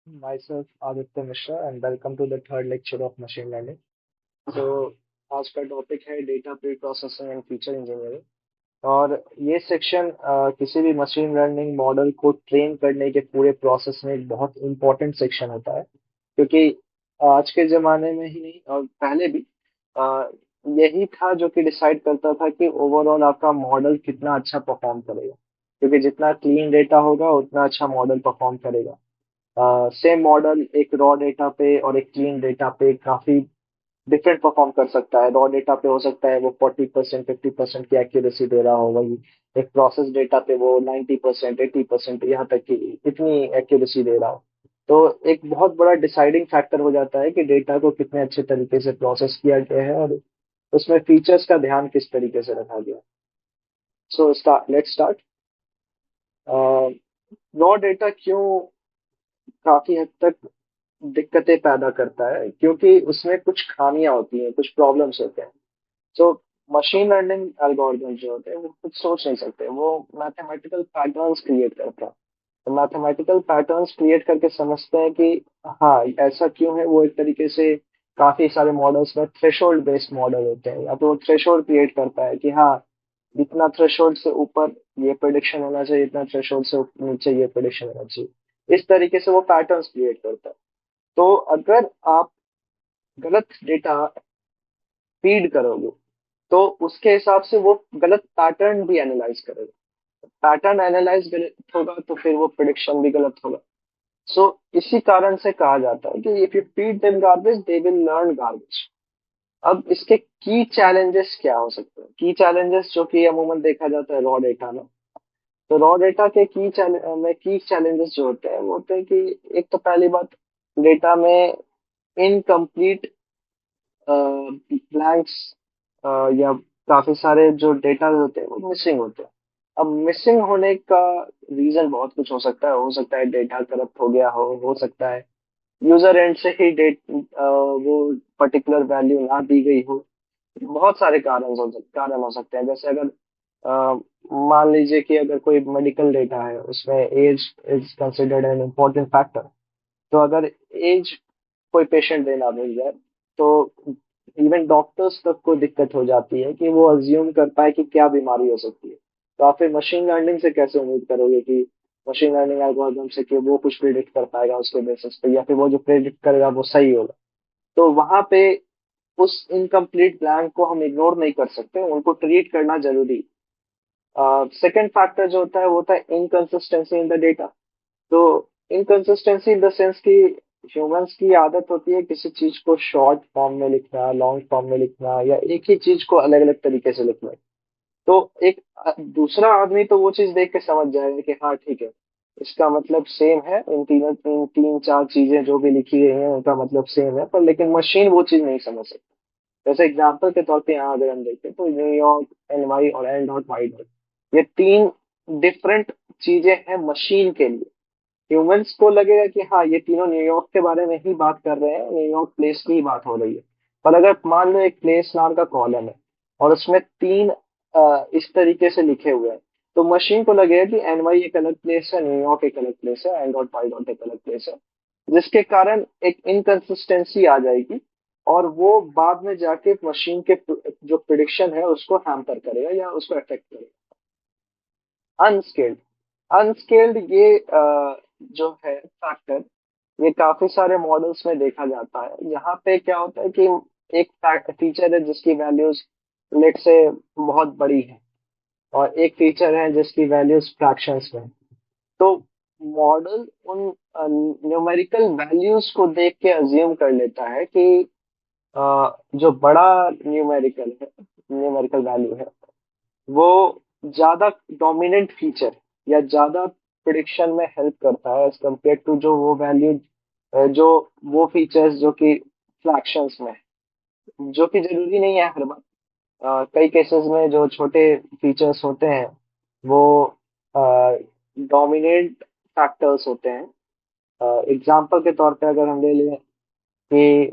Myself Aditya Mishra and welcome to the third lecture of machine learning. So आज का topic है data pre processing and feature engineering. और ये section किसी भी मशीन लर्निंग मॉडल को ट्रेन करने के पूरे प्रोसेस में एक बहुत इंपॉर्टेंट सेक्शन होता है, क्योंकि आज के जमाने में ही नहीं और पहले भी अ, यही था जो कि डिसाइड करता था कि ओवरऑल आपका मॉडल कितना अच्छा परफॉर्म करेगा, क्योंकि जितना क्लीन डेटा होगा उतना अच्छा मॉडल परफॉर्म करेगा। सेम मॉडल एक रॉ डेटा पे और एक क्लीन डेटा पे काफी डिफरेंट परफॉर्म कर सकता है। रॉ डेटा पे हो सकता है वो 40% 50% की एक्यूरेसी दे रहा हो, वही एक प्रोसेस डेटा पे वो 90% 80% यहाँ तक की इतनी एक्यूरेसी दे रहा हो। तो एक बहुत बड़ा डिसाइडिंग फैक्टर हो जाता है कि डेटा को कितने अच्छे तरीके से प्रोसेस किया गया है और उसमें फीचर्स का ध्यान किस तरीके से रखा गया। So let's start. Raw data क्यों काफी हद तक दिक्कतें पैदा करता है, क्योंकि उसमें कुछ खामियां होती हैं, कुछ प्रॉब्लम्स होते हैं। तो मशीन लर्निंग एल्गोरिदम जो होते हैं वो कुछ सोच नहीं सकते, वो मैथमेटिकल पैटर्न्स क्रिएट करता है। तो मैथमेटिकल पैटर्न्स क्रिएट करके समझते हैं कि हाँ ऐसा क्यों है। वो एक तरीके से काफी सारे मॉडल्स में थ्रेशोल्ड बेस्ड मॉडल होते हैं, या तो वो थ्रेशोल्ड क्रिएट करता है कि हाँ इतना थ्रेशोल्ड से ऊपर ये प्रिडिक्शन होना चाहिए, इतना थ्रेशोल्ड से नीचे ये प्रिडिक्शन होना चाहिए। इस तरीके से वो पैटर्न्स क्रिएट करता है। तो अगर आप गलत डेटा फीड करोगे तो उसके हिसाब से वो गलत पैटर्न भी एनालाइज करेगा। पैटर्न एनालाइज गलत होगा तो फिर वो प्रिडिक्शन भी गलत होगा। सो इसी कारण से कहा जाता है कि if you feed them garbage they will learn garbage. अब इसके की चैलेंजेस क्या हो सकते हैं? की चैलेंजेस जो कि अमूमन देखा जाता है रॉ डेटा में। तो रॉ डेटा के की चैलेंजेस जो होते हैं वो होते हैं कि एक तो पहली बात, डेटा में इनकम्प्लीट ब्लैंक्स या काफी सारे जो डेटा होते हैं वो मिसिंग होते हैं। अब मिसिंग होने का रीजन बहुत कुछ हो सकता है डेटा करप्ट हो गया हो सकता है यूजर एंड से ही वो पर्टिकुलर वैल्यू ना दी गई हो। बहुत सारे कारण हो सकते हैं। जैसे अगर अ, मान लीजिए कि अगर कोई मेडिकल डेटा है उसमें age is considered an important factor. तो अगर एज कोई पेशेंट देना मिल जाए तो इवन डॉक्टर्स तक को दिक्कत हो जाती है कि वो अज्यूम कर पाए कि क्या बीमारी हो सकती है। तो आप फिर मशीन लर्निंग से कैसे उम्मीद करोगे कि मशीन लर्निंग एल्गोरिथम से कि वो कुछ प्रिडिक्ट कर पाएगा उसके बेसिस पे, या फिर वो जो प्रिडिक्ट करेगा वो सही होगा। तो वहां पे उस इनकम्प्लीट ब्लैंक को हम इग्नोर नहीं कर सकते, उनको ट्रीट करना जरूरी। सेकेंड फैक्टर जो होता है वो होता है इनकंसिस्टेंसी इन द डेटा। तो इनकंसिस्टेंसी इन द सेंस कि ह्यूमंस की आदत होती है किसी चीज को शॉर्ट फॉर्म में लिखना, लॉन्ग फॉर्म में लिखना, या एक ही चीज को अलग अलग तरीके से लिखना। तो एक दूसरा आदमी तो वो चीज देख के समझ जाएगा कि हाँ ठीक है, इसका मतलब सेम है, इन तीनों तीन चार चीजें जो भी लिखी गई हैं उनका मतलब सेम है, पर लेकिन मशीन वो चीज नहीं समझ सकती। जैसे एग्जाम्पल के तौर पे यहाँ अगर हम देखें तो न्यूयॉर्क, एन वाई और एन डॉट वाई डॉट, ये तीन डिफरेंट चीजें हैं मशीन के लिए। ह्यूमंस को लगेगा कि हाँ ये तीनों न्यूयॉर्क के बारे में ही बात कर रहे हैं, न्यूयॉर्क प्लेस की ही बात हो रही है। पर अगर मान लो एक प्लेस नाम का कॉलम है और उसमें तीन इस तरीके से लिखे हुए हैं, तो मशीन को लगेगा कि एन वाई एक अलग प्लेस है, न्यूयॉर्क एक अलग प्लेस है, एन डॉट वाई डॉट एक अलग प्लेस है। जिसके कारण एक इनकंसिस्टेंसी आ जाएगी और वो बाद में जाके मशीन के जो प्रिडिक्शन है उसको हैम्पर करेगा या उसको अफेक्ट करेगा। अनस्केल्ड अनस्केल्ड ये जो है फैक्टर, ये काफी सारे मॉडल्स में देखा जाता है। यहाँ पे क्या होता है कि एक फीचर है जिसकी वैल्यूज लेट से बहुत बड़ी है, और एक फीचर है जिसकी वैल्यूज फ्रैक्शंस में है। तो मॉडल उन न्यूमेरिकल वैल्यूज को देख के अज्यूम कर लेता है कि जो बड़ा न्यूमेरिकल वैल्यू है वो ज्यादा डोमिनेंट फीचर या ज्यादा प्रिडिक्शन में हेल्प करता है एज कम्पेयर टू जो वो वैल्यू, जो वो फीचर्स जो कि फ्रैक्शंस में है। जो कि जरूरी नहीं है हर बार। कई केसेस में जो छोटे फीचर्स होते हैं वो डोमिनेंट फैक्टर्स होते हैं। एग्जाम्पल के तौर पे अगर हम ले लें कि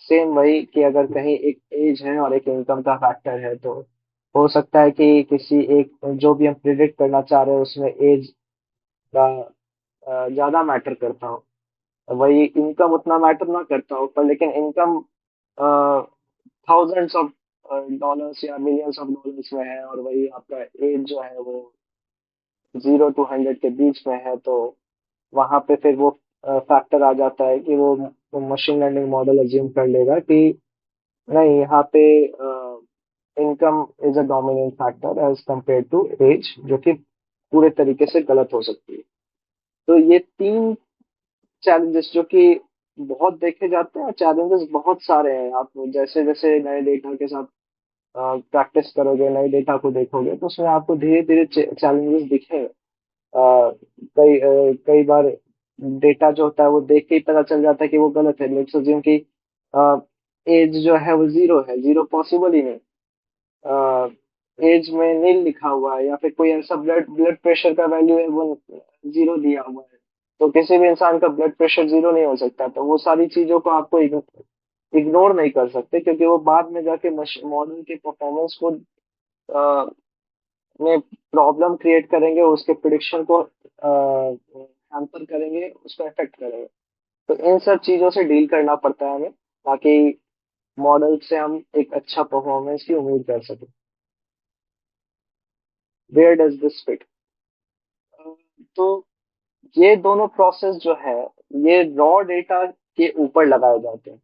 सेम वही कि अगर कहीं एक एज है और एक इनकम का फैक्टर है, तो हो सकता है कि किसी एक जो भी हम प्रिडिक्ट करना चाह रहे हैं उसमें एज का ज्यादा मैटर करता हो। वही इनकम उतना मैटर ना करता हो, पर लेकिन इनकम थाउजेंड्स ऑफ डॉलर्स या मिलियंस ऑफ डॉलर्स में है, और वही आपका एज जो है वो 0 to 100 के बीच में है, तो वहां पे फिर वो फैक्टर आ जाता है कि वो मशीन लर्निंग मॉडल अज्यूम कर लेगा कि नहीं, यहाँ पे income is a dominant factor age compare to age, जो कि पूरे तरीके से गलत हो सकती है। तो ये तीन चैलेंजेस जो कि बहुत देखे जाते हैं, चैलेंजेस बहुत सारे हैं। आप जैसे जैसे नए डेटा के साथ प्रैक्टिस करोगे, नए डेटा को देखोगे, तो उसमें आपको धीरे धीरे चैलेंजेस दिखेंगे। कई बार डेटा जो होता है वो देख के ही पता चल जाता है कि वो गलत है। लेट्स अज्यूम कि एज जो है वो 0 है, 0 पॉसिबल ही नहीं। एज में नील लिखा हुआ है, या फिर कोई ऐसा ब्लड ब्लड प्रेशर का वैल्यू है वो 0 दिया हुआ है, तो किसी भी इंसान का ब्लड प्रेशर 0 नहीं हो सकता। तो वो सारी चीजों को आपको इग्नोर नहीं कर सकते, क्योंकि वो बाद में जाके मॉडल के परफॉर्मेंस को में प्रॉब्लम क्रिएट करेंगे, उसके प्रिडिक्शन को हैम्पर करेंगे, उसको अफेक्ट करेंगे। तो इन सब चीजों से डील करना पड़ता है हमें, ताकि मॉडल से हम एक अच्छा परफॉर्मेंस की उम्मीद कर सकें। Where does this fit? तो ये दोनों प्रोसेस जो है, ये रॉ डेटा के ऊपर लगाए जाते हैं।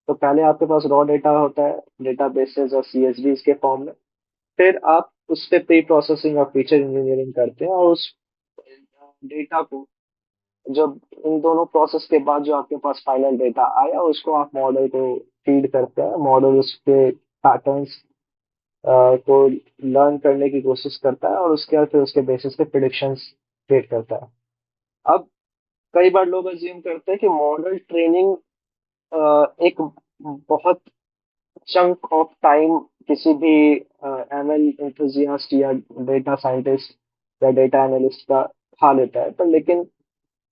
तो पहले आपके पास रॉ डेटा होता है, डेटा बेसेस और सीएसवीज के फॉर्म में। फिर आप उस पे प्री प्रोसेसिंग और फीचर इंजीनियरिंग करते हैं, और उस डेटा को, जब इन दोनों प्रोसेस के बाद जो आपके पास फाइनल डेटा आया, उसको आप मॉडल को फीड करते हैं। मॉडल उसके पैटर्न्स को लर्न करने की कोशिश करता है, और उसके बाद फिर उसके बेसिस पे प्रिडिक्शंस क्रिएट करता है। अब कई बार लोग अज्यूम करते हैं कि मॉडल ट्रेनिंग एक बहुत चंक ऑफ टाइम किसी भी एमएल एंथुजियास्ट या डेटा साइंटिस्ट या डेटा एनालिस्ट का खा लेता है, पर लेकिन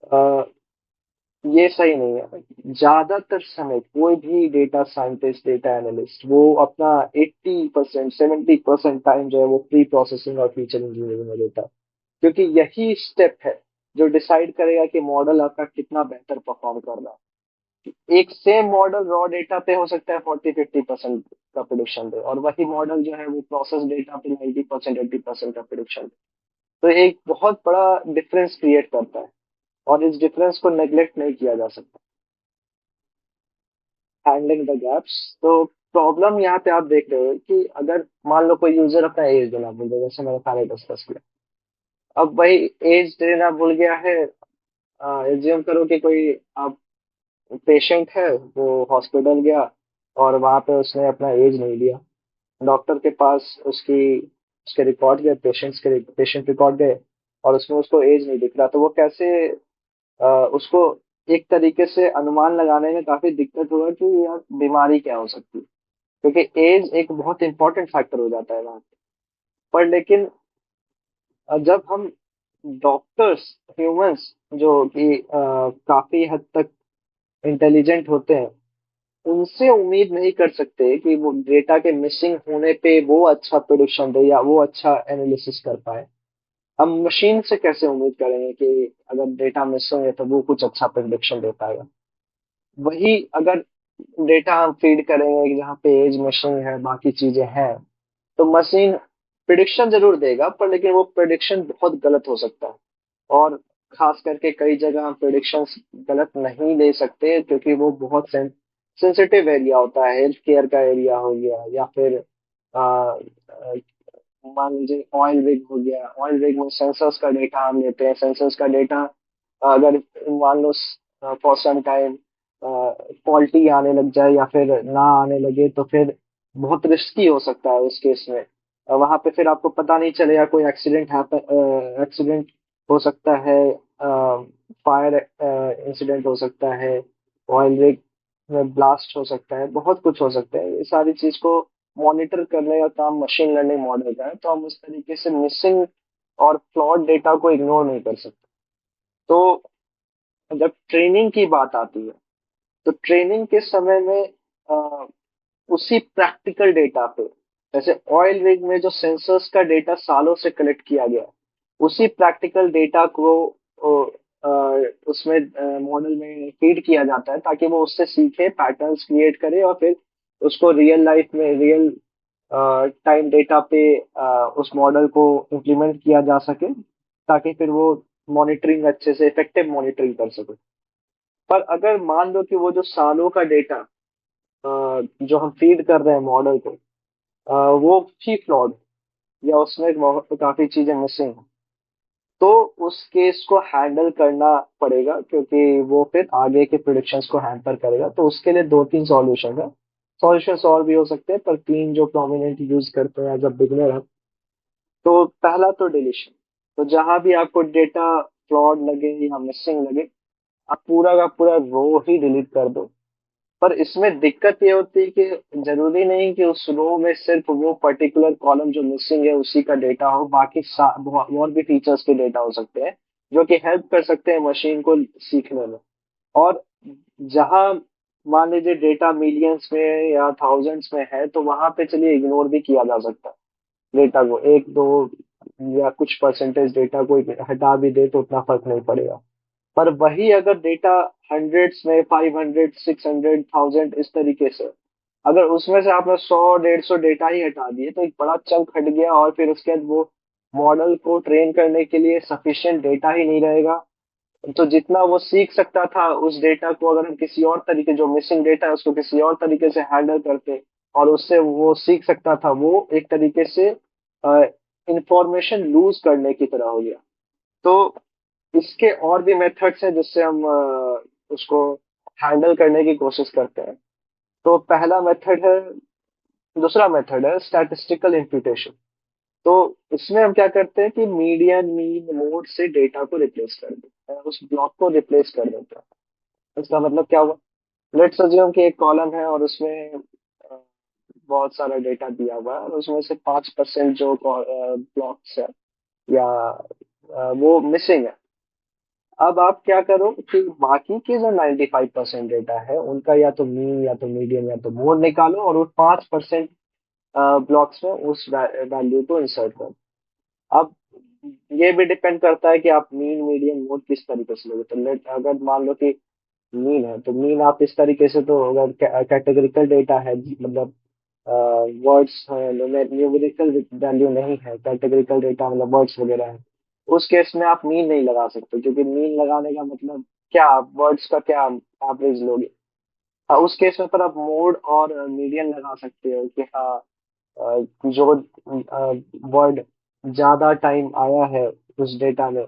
अ, ये सही नहीं है। ज्यादातर समय कोई भी डेटा साइंटिस्ट, डेटा एनालिस्ट, वो अपना 80% 70% टाइम जो है वो प्री प्रोसेसिंग और फीचर इंजीनियरिंग में देता है, क्योंकि यही स्टेप है जो डिसाइड करेगा कि मॉडल आपका कितना बेहतर परफॉर्म कर रहा है। एक सेम मॉडल रॉ डेटा पे हो सकता है 40-50% का प्रिडिक्शन दे, और वही मॉडल जो है वो प्रोसेस डेटा पे 90% 80% का प्रिडिक्शन दे। तो एक बहुत बड़ा डिफरेंस क्रिएट करता है, और इस डिफरेंस को नेग्लेक्ट नहीं किया जा सकता। Handling the gaps. तो प्रॉब्लम यहाँ पे आप देख रहे हो कि अगर मान लो कोई यूजर अपना एज देना भूल गया, जैसे मैंने पहले डिस्कस किया। अब भाई एज देना भूल गया है। एज्यूम करो कि कोई आप पेशेंट है, वो हॉस्पिटल गया, और वहां पे उसने अपना एज नहीं दिया। डॉक्टर के पास उसके रिकॉर्ड गए, पेशेंट रिकॉर्ड गए, और उसमें उसको एज नहीं दिख रहा। तो वो कैसे उसको एक तरीके से अनुमान लगाने में काफी दिक्कत होगा कि यार बीमारी क्या हो सकती है, क्योंकि एज एक बहुत इंपॉर्टेंट फैक्टर हो जाता है वहां पे। पर लेकिन जब हम डॉक्टर्स, ह्यूमंस, जो कि काफी हद तक इंटेलिजेंट होते हैं, उनसे उम्मीद नहीं कर सकते कि वो डेटा के मिसिंग होने पे वो अच्छा प्रोडिक्शन दे या वो अच्छा एनालिसिस कर पाए। हम मशीन से कैसे उम्मीद करेंगे कि अगर डेटा मिसिंग है तो वो कुछ अच्छा प्रोडिक्शन दे पाएगा? वही अगर डेटा हम फीड करेंगे कि जहाँ पे एज मशीन है, बाकी चीजें हैं, तो मशीन प्रिडिक्शन जरूर देगा, पर लेकिन वो प्रिडिक्शन बहुत गलत हो सकता है। और खास करके कई जगह हम प्रिडिक्शंस गलत नहीं दे सकते, क्योंकि वो बहुत सेंसिटिव एरिया होता है। हेल्थ केयर का एरिया हो गया, या फिर आ, आ, मान लीजिए ऑयल रिग हो गया। ऑयल रिग में सेंसर्स का डेटा हम लेते हैं। सेंसर्स का डेटा अगर मान लो फॉर सम टाइम फॉल्टी आने लग जाए या फिर ना आने लगे, तो फिर बहुत रिस्की हो सकता है उस केस में। वहां पे फिर आपको पता नहीं चलेगा, कोई एक्सीडेंट हो सकता है, फायर इंसिडेंट हो सकता है, ऑयल रिग में ब्लास्ट हो सकता है, बहुत कुछ हो सकता है। ये सारी चीज को मॉनिटर करने का काम मशीन लर्निंग मॉडल का है, तो हम उस तरीके से मिसिंग और फ्लॉड डेटा को इग्नोर नहीं कर सकते। तो जब ट्रेनिंग की बात आती है, तो ट्रेनिंग के समय में अ, उसी प्रैक्टिकल डेटा पे, जैसे ऑयल रिग में जो सेंसर्स का डेटा सालों से कलेक्ट किया गया, उसी प्रैक्टिकल डेटा को उसमें मॉडल में फीड किया जाता है ताकि वो उससे सीखे, पैटर्न्स क्रिएट करे और फिर उसको रियल लाइफ में, रियल टाइम डेटा पे उस मॉडल को इम्प्लीमेंट किया जा सके, ताकि फिर वो मॉनिटरिंग अच्छे से, इफेक्टिव मॉनिटरिंग कर सके। पर अगर मान लो कि वो जो सालों का डेटा जो हम फीड कर रहे हैं मॉडल को, वो ही फ्लॉड, या उसमें काफी चीजें मिसिंग, तो उस केस को हैंडल करना पड़ेगा, क्योंकि वो फिर आगे के प्रिडिक्शंस को हैम्पर करेगा। तो उसके लिए दो तीन सॉल्यूशन है। सॉल्यूशंस और भी हो सकते हैं, पर तीन जो प्रोमिनेंट यूज करते हैं एज अ बिगनर। तो पहला तो डिलीशन। तो जहां भी आपको डेटा फ्लॉड लगे या मिसिंग लगे, आप पूरा का पूरा रो ही डिलीट कर दो। पर इसमें दिक्कत ये होती है कि जरूरी नहीं कि उस रो में सिर्फ वो पर्टिकुलर कॉलम जो मिसिंग है उसी का डेटा हो, बाकी और भी फीचर्स के डेटा हो सकते हैं जो कि हेल्प कर सकते हैं मशीन को सीखने में। और जहां मान लीजिए डेटा मिलियंस में या थाउजेंड्स में है, तो वहां पे चलिए इग्नोर भी किया जा सकता है डेटा को, एक दो या कुछ परसेंटेज डेटा को हटा भी दे तो उतना फर्क नहीं पड़ेगा। पर वही अगर डेटा हंड्रेड्स में, 500, 600, 1000 इस तरीके से, अगर उसमें से आपने 100, 150 डेटा ही हटा दिए तो एक बड़ा चंक हट गया, और फिर उसके बाद वो मॉडल को ट्रेन करने के लिए सफिशिएंट डेटा ही नहीं रहेगा। तो जितना वो सीख सकता था उस डेटा को, अगर हम किसी और तरीके, जो मिसिंग डेटा है उसको किसी और तरीके से हैंडल करते और उससे वो सीख सकता था, वो एक तरीके से इंफॉर्मेशन लूज करने की तरह हो गया। तो इसके और भी मेथड्स हैं जिससे हम उसको हैंडल करने की कोशिश करते हैं। तो पहला मेथड है, दूसरा मेथड है स्टैटिस्टिकल इम्प्यूटेशन। तो इसमें हम क्या करते हैं कि मीडियन, मीन, मोड से डेटा को रिप्लेस कर देते हैं, उस ब्लॉक को रिप्लेस कर देते हैं। इसका मतलब क्या हुआ? लेट्स अज्यूम कि एक कॉलम है और उसमें अ, बहुत सारा डेटा दिया हुआ है, और उसमें से 5% जो ब्लॉक्स है या वो मिसिंग है। अब आप क्या करो कि बाकी के जो 95% डेटा है उनका या तो मीन या तो मीडियन या तो मोड निकालो, और वो 5% ब्लॉक्स में उस वैल्यू को इंसर्ट करो। अब ये भी डिपेंड करता है कि आप मीन, मीडियन, मोड किस तरीके से लोगे। तो लेट अगर मान लो कि मीन है, तो मीन आप इस तरीके से, तो अगर कैटेगरिकल डेटा है, मतलब वर्ड्स है, न्यूमेरिकल वैल्यू नहीं है, कैटेगरिकल डेटा मतलब वर्ड्स वगैरह है, उस केस में आप मीन नहीं लगा सकते, क्योंकि मीन लगाने का मतलब क्या, आप वर्ड्स का क्या एवरेज लोगे। हाँ, उस केस में पर आप मोड और मीडियन लगा सकते हो कि हाँ, जो वर्ड ज्यादा टाइम आया है उस डेटा में,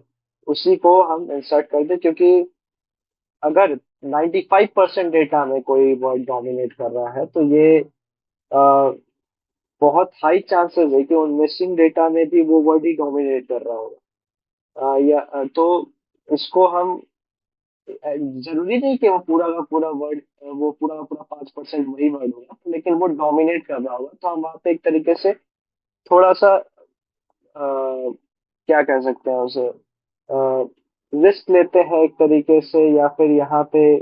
उसी को हम इंसर्ट कर दें। क्योंकि अगर 95% डेटा में कोई वर्ड डोमिनेट कर रहा है, तो ये बहुत हाई चांसेस है कि उन मिसिंग डेटा में भी वो वर्ड ही डोमिनेट कर रहा होगा। तो इसको हम जरूरी नहीं कि वो पूरा का पूरा वर्ड, वो पूरा का पूरा 5% वही वर्ड होगा, लेकिन वो डोमिनेट कर रहा होगा, तो हम वहाँ पे एक तरीके से थोड़ा सा क्या कह सकते हैं उसे, रिस्क लेते हैं एक तरीके से, या फिर यहाँ पे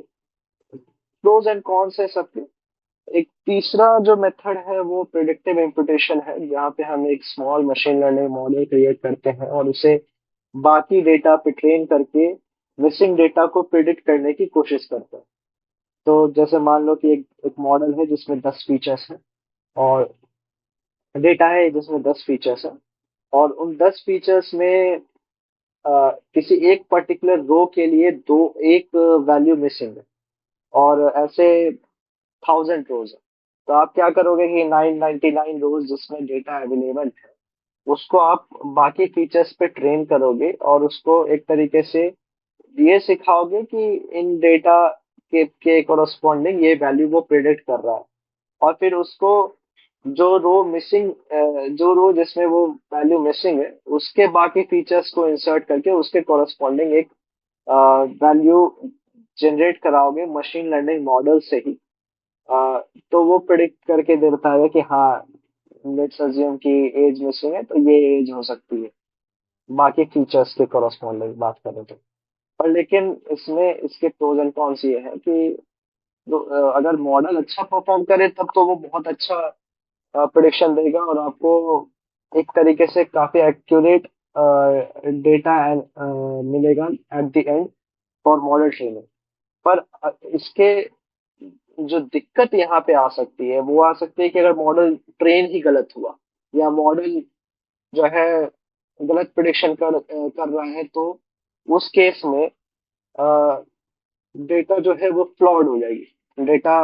प्रोज एंड कॉन्स है सबके। एक तीसरा जो मेथड है वो प्रिडिक्टिव इम्पुटेशन है, जहाँ पे हम एक small machine learning model create करते हैं और उसे बाकी डेटा पे ट्रेन करके मिसिंग डेटा को प्रिडिक्ट करने की कोशिश करते हैं। तो जैसे मान लो कि एक मॉडल है जिसमें 10 फीचर्स हैं, और डेटा है जिसमें 10 फीचर्स हैं, और उन 10 फीचर्स में किसी एक पर्टिकुलर रो के लिए दो, एक वैल्यू मिसिंग है, और ऐसे 1000 रोज है। तो आप क्या करोगे कि 999 रोज जिसमें डेटा अवेलेबल है, उसको आप बाकी फीचर्स पे ट्रेन करोगे, और उसको एक तरीके से ये सिखाओगे कि इन डेटा के कोरस्पॉन्डिंग ये वैल्यू वो प्रिडिक्ट कर रहा है। और फिर उसको जो रो जिसमें वो वैल्यू मिसिंग है, उसके बाकी फीचर्स को इंसर्ट करके उसके कोरस्पॉन्डिंग एक वैल्यू जनरेट कराओगे मशीन लर्निंग मॉडल से ही। तो वो प्रिडिक्ट करके देता है कि हाँ, लेट्स अज्यूम कि एज मिसिंग है, तो ये एज हो सकती है, बाकी फीचर्स के कोरस्पॉन्डिंग बात करें तो। पर लेकिन इसमें इसके प्रोज एंड कॉन्स ये है कि अगर मॉडल अच्छा परफॉर्म करे तब तो वो बहुत अच्छा प्रिडिक्शन देगा, और आपको एक तरीके से काफी एक्यूरेट डेटा मिलेगा at the end. For model training. पर इसके जो दिक्कत यहाँ पे आ सकती है वो आ सकती है कि अगर मॉडल ट्रेन ही गलत हुआ, या मॉडल जो है गलत प्रिडिक्शन कर रहा है, तो उस केस में डेटा जो है वो फ्लॉड हो जाएगी। डेटा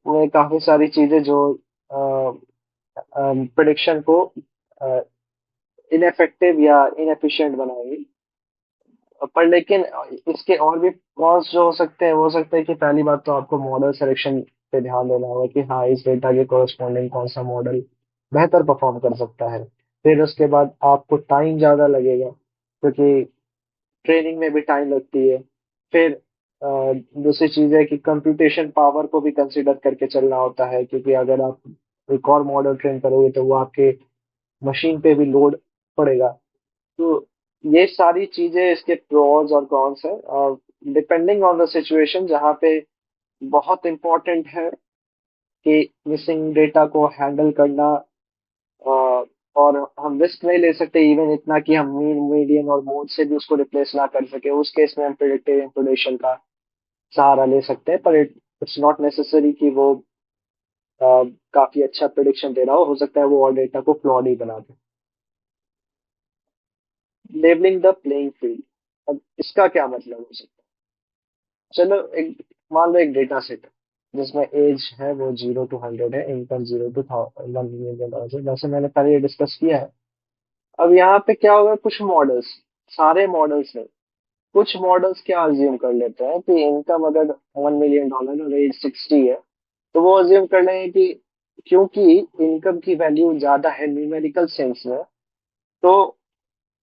में काफी सारी चीजें जो प्रिडिक्शन को इनफेक्टिव या इनएफिशिएंट बनाएंगी। पर लेकिन इसके और भी कॉन्स जो हो सकते हैं, वो हो सकता है कि पहली बात तो आपको मॉडल सिलेक्शन पे ध्यान देना होगा कि हाँ, इस डेटा के कोरस्पॉन्डिंग कौन सा मॉडल बेहतर परफॉर्म कर सकता है। फिर उसके बाद आपको टाइम ज्यादा लगेगा, क्योंकि ट्रेनिंग में भी टाइम लगती है। फिर दूसरी चीज है कि कंप्यूटेशन पावर को भी कंसिडर करके चलना होता है, क्योंकि अगर आप एक और मॉडल ट्रेन करोगे तो वो आपके मशीन पे भी लोड पड़ेगा। तो ये सारी चीजें इसके प्रोज और कॉन्स है, और डिपेंडिंग ऑन द सिचुएशन, जहाँ पे बहुत इंपॉर्टेंट है कि मिसिंग डेटा को हैंडल करना, और हम रिस्क नहीं ले सकते इवन इतना कि हम मीन मीडियन और मोड से भी उसको रिप्लेस ना कर सके। उस केस में हम प्रिडिक्टिव इंप्रेडिक्शन का सहारा ले सकते हैं, पर इट्स नॉट नेसेसरी कि वो काफी अच्छा प्रिडिक्शन दे रहा हो सकता है वो और डेटा को फ्लॉड ही बना दे। लेवलिंग द प्लेइंग फील्ड, अब इसका क्या मतलब हो सकता है? चलो, एक मान लो एक डेटा सेट है जिसमें एज है वो 0 to 100 है, इनकम 0 to 1 million है, जैसे मैंने पहले ये डिस्कस किया है। अब यहाँ पे क्या होगा, कुछ मॉडल्स, सारे मॉडल्स नहीं, कुछ मॉडल्स क्या अज्यूम कर लेते हैं कि इनकम अगर $1 million और एज 60 है, तो वो अज्यूम कर लेंगे कि क्योंकि इनकम की वैल्यू ज्यादा है न्यूमेरिकल सेंस में, तो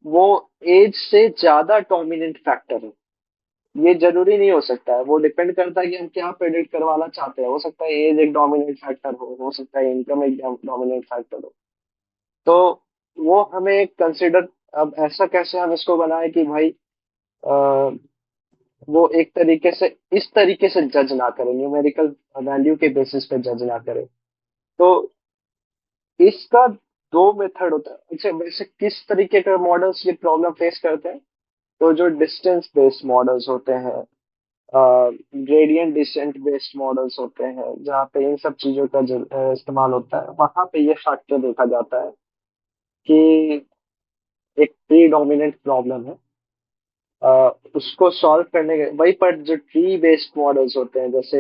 वो एज से ज्यादा डोमिनेंट फैक्टर है। ये जरूरी नहीं हो सकता है, वो डिपेंड करता है कि हम क्या प्रेडिक्ट करवाना चाहते हैं। हो सकता है एज एक डोमिनेंट फैक्टर हो सकता है इनकम एक डोमिनेंट फैक्टर हो। तो वो हमें कंसिडर, अब ऐसा कैसे हम इसको बनाए कि भाई वो एक तरीके से, इस तरीके से जज ना करे, न्यूमेरिकल वैल्यू के बेसिस पे जज ना करे। तो इसका दो मेथड होता है। अच्छा, वैसे किस तरीके का मॉडल्स ये प्रॉब्लम फेस करते हैं? तो जो डिस्टेंस बेस्ड मॉडल्स होते हैं, ग्रेडियंट डिसेंट बेस्ड मॉडल्स होते हैं, जहाँ पे इन सब चीजों का इस्तेमाल होता है, वहां पे ये फैक्टर देखा जाता है कि एक प्री डोमिनेंट प्रॉब्लम है। उसको सॉल्व करने के वही पर जो ट्री बेस्ड मॉडल्स होते हैं, जैसे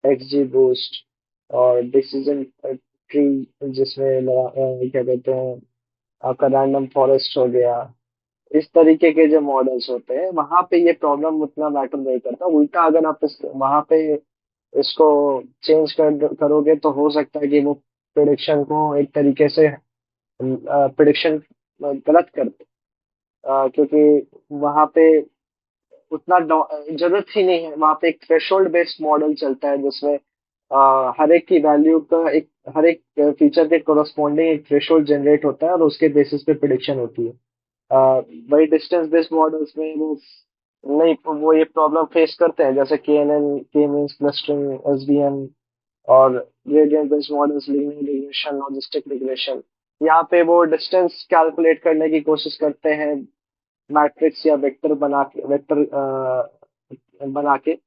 एक्सजी बूस्ट और डिसीजन ट्री, जिसमें क्या कहते हैं, आपका रैंडम फॉरेस्ट हो गया, इस तरीके के जो मॉडल्स होते हैं, वहां पे ये प्रॉब्लम उतना मैटर नहीं करता। उल्टा अगर आप वहां पे इसको चेंज करोगे, तो हो सकता है कि वो प्रिडिक्शन को एक तरीके से प्रिडिक्शन गलत कर दे। क्योंकि वहां पे उतना जरूरत ही नहीं है। वहां पे एक थ्रेशोल्ड बेस्ड मॉडल चलता है, जिसमें हर एक की वैल्यू का एक, हर एक फीचर के कोरस्पॉन्डिंग एक थ्रेशोल्ड जनरेट होता है और उसके बेसिस पे प्रिडिक्शन होती है। वही डिस्टेंस बेस्ड मॉडल्स में वो नहीं, वो ये प्रॉब्लम फेस करते हैं, जैसे K N N, K means clustering, SVM, और gradient based models, linear regression, logistic regression. यहाँ पे वो डिस्टेंस कैलकुलेट करने की कोशिश करते हैं मैट्रिक्स या वेक्टर बना के,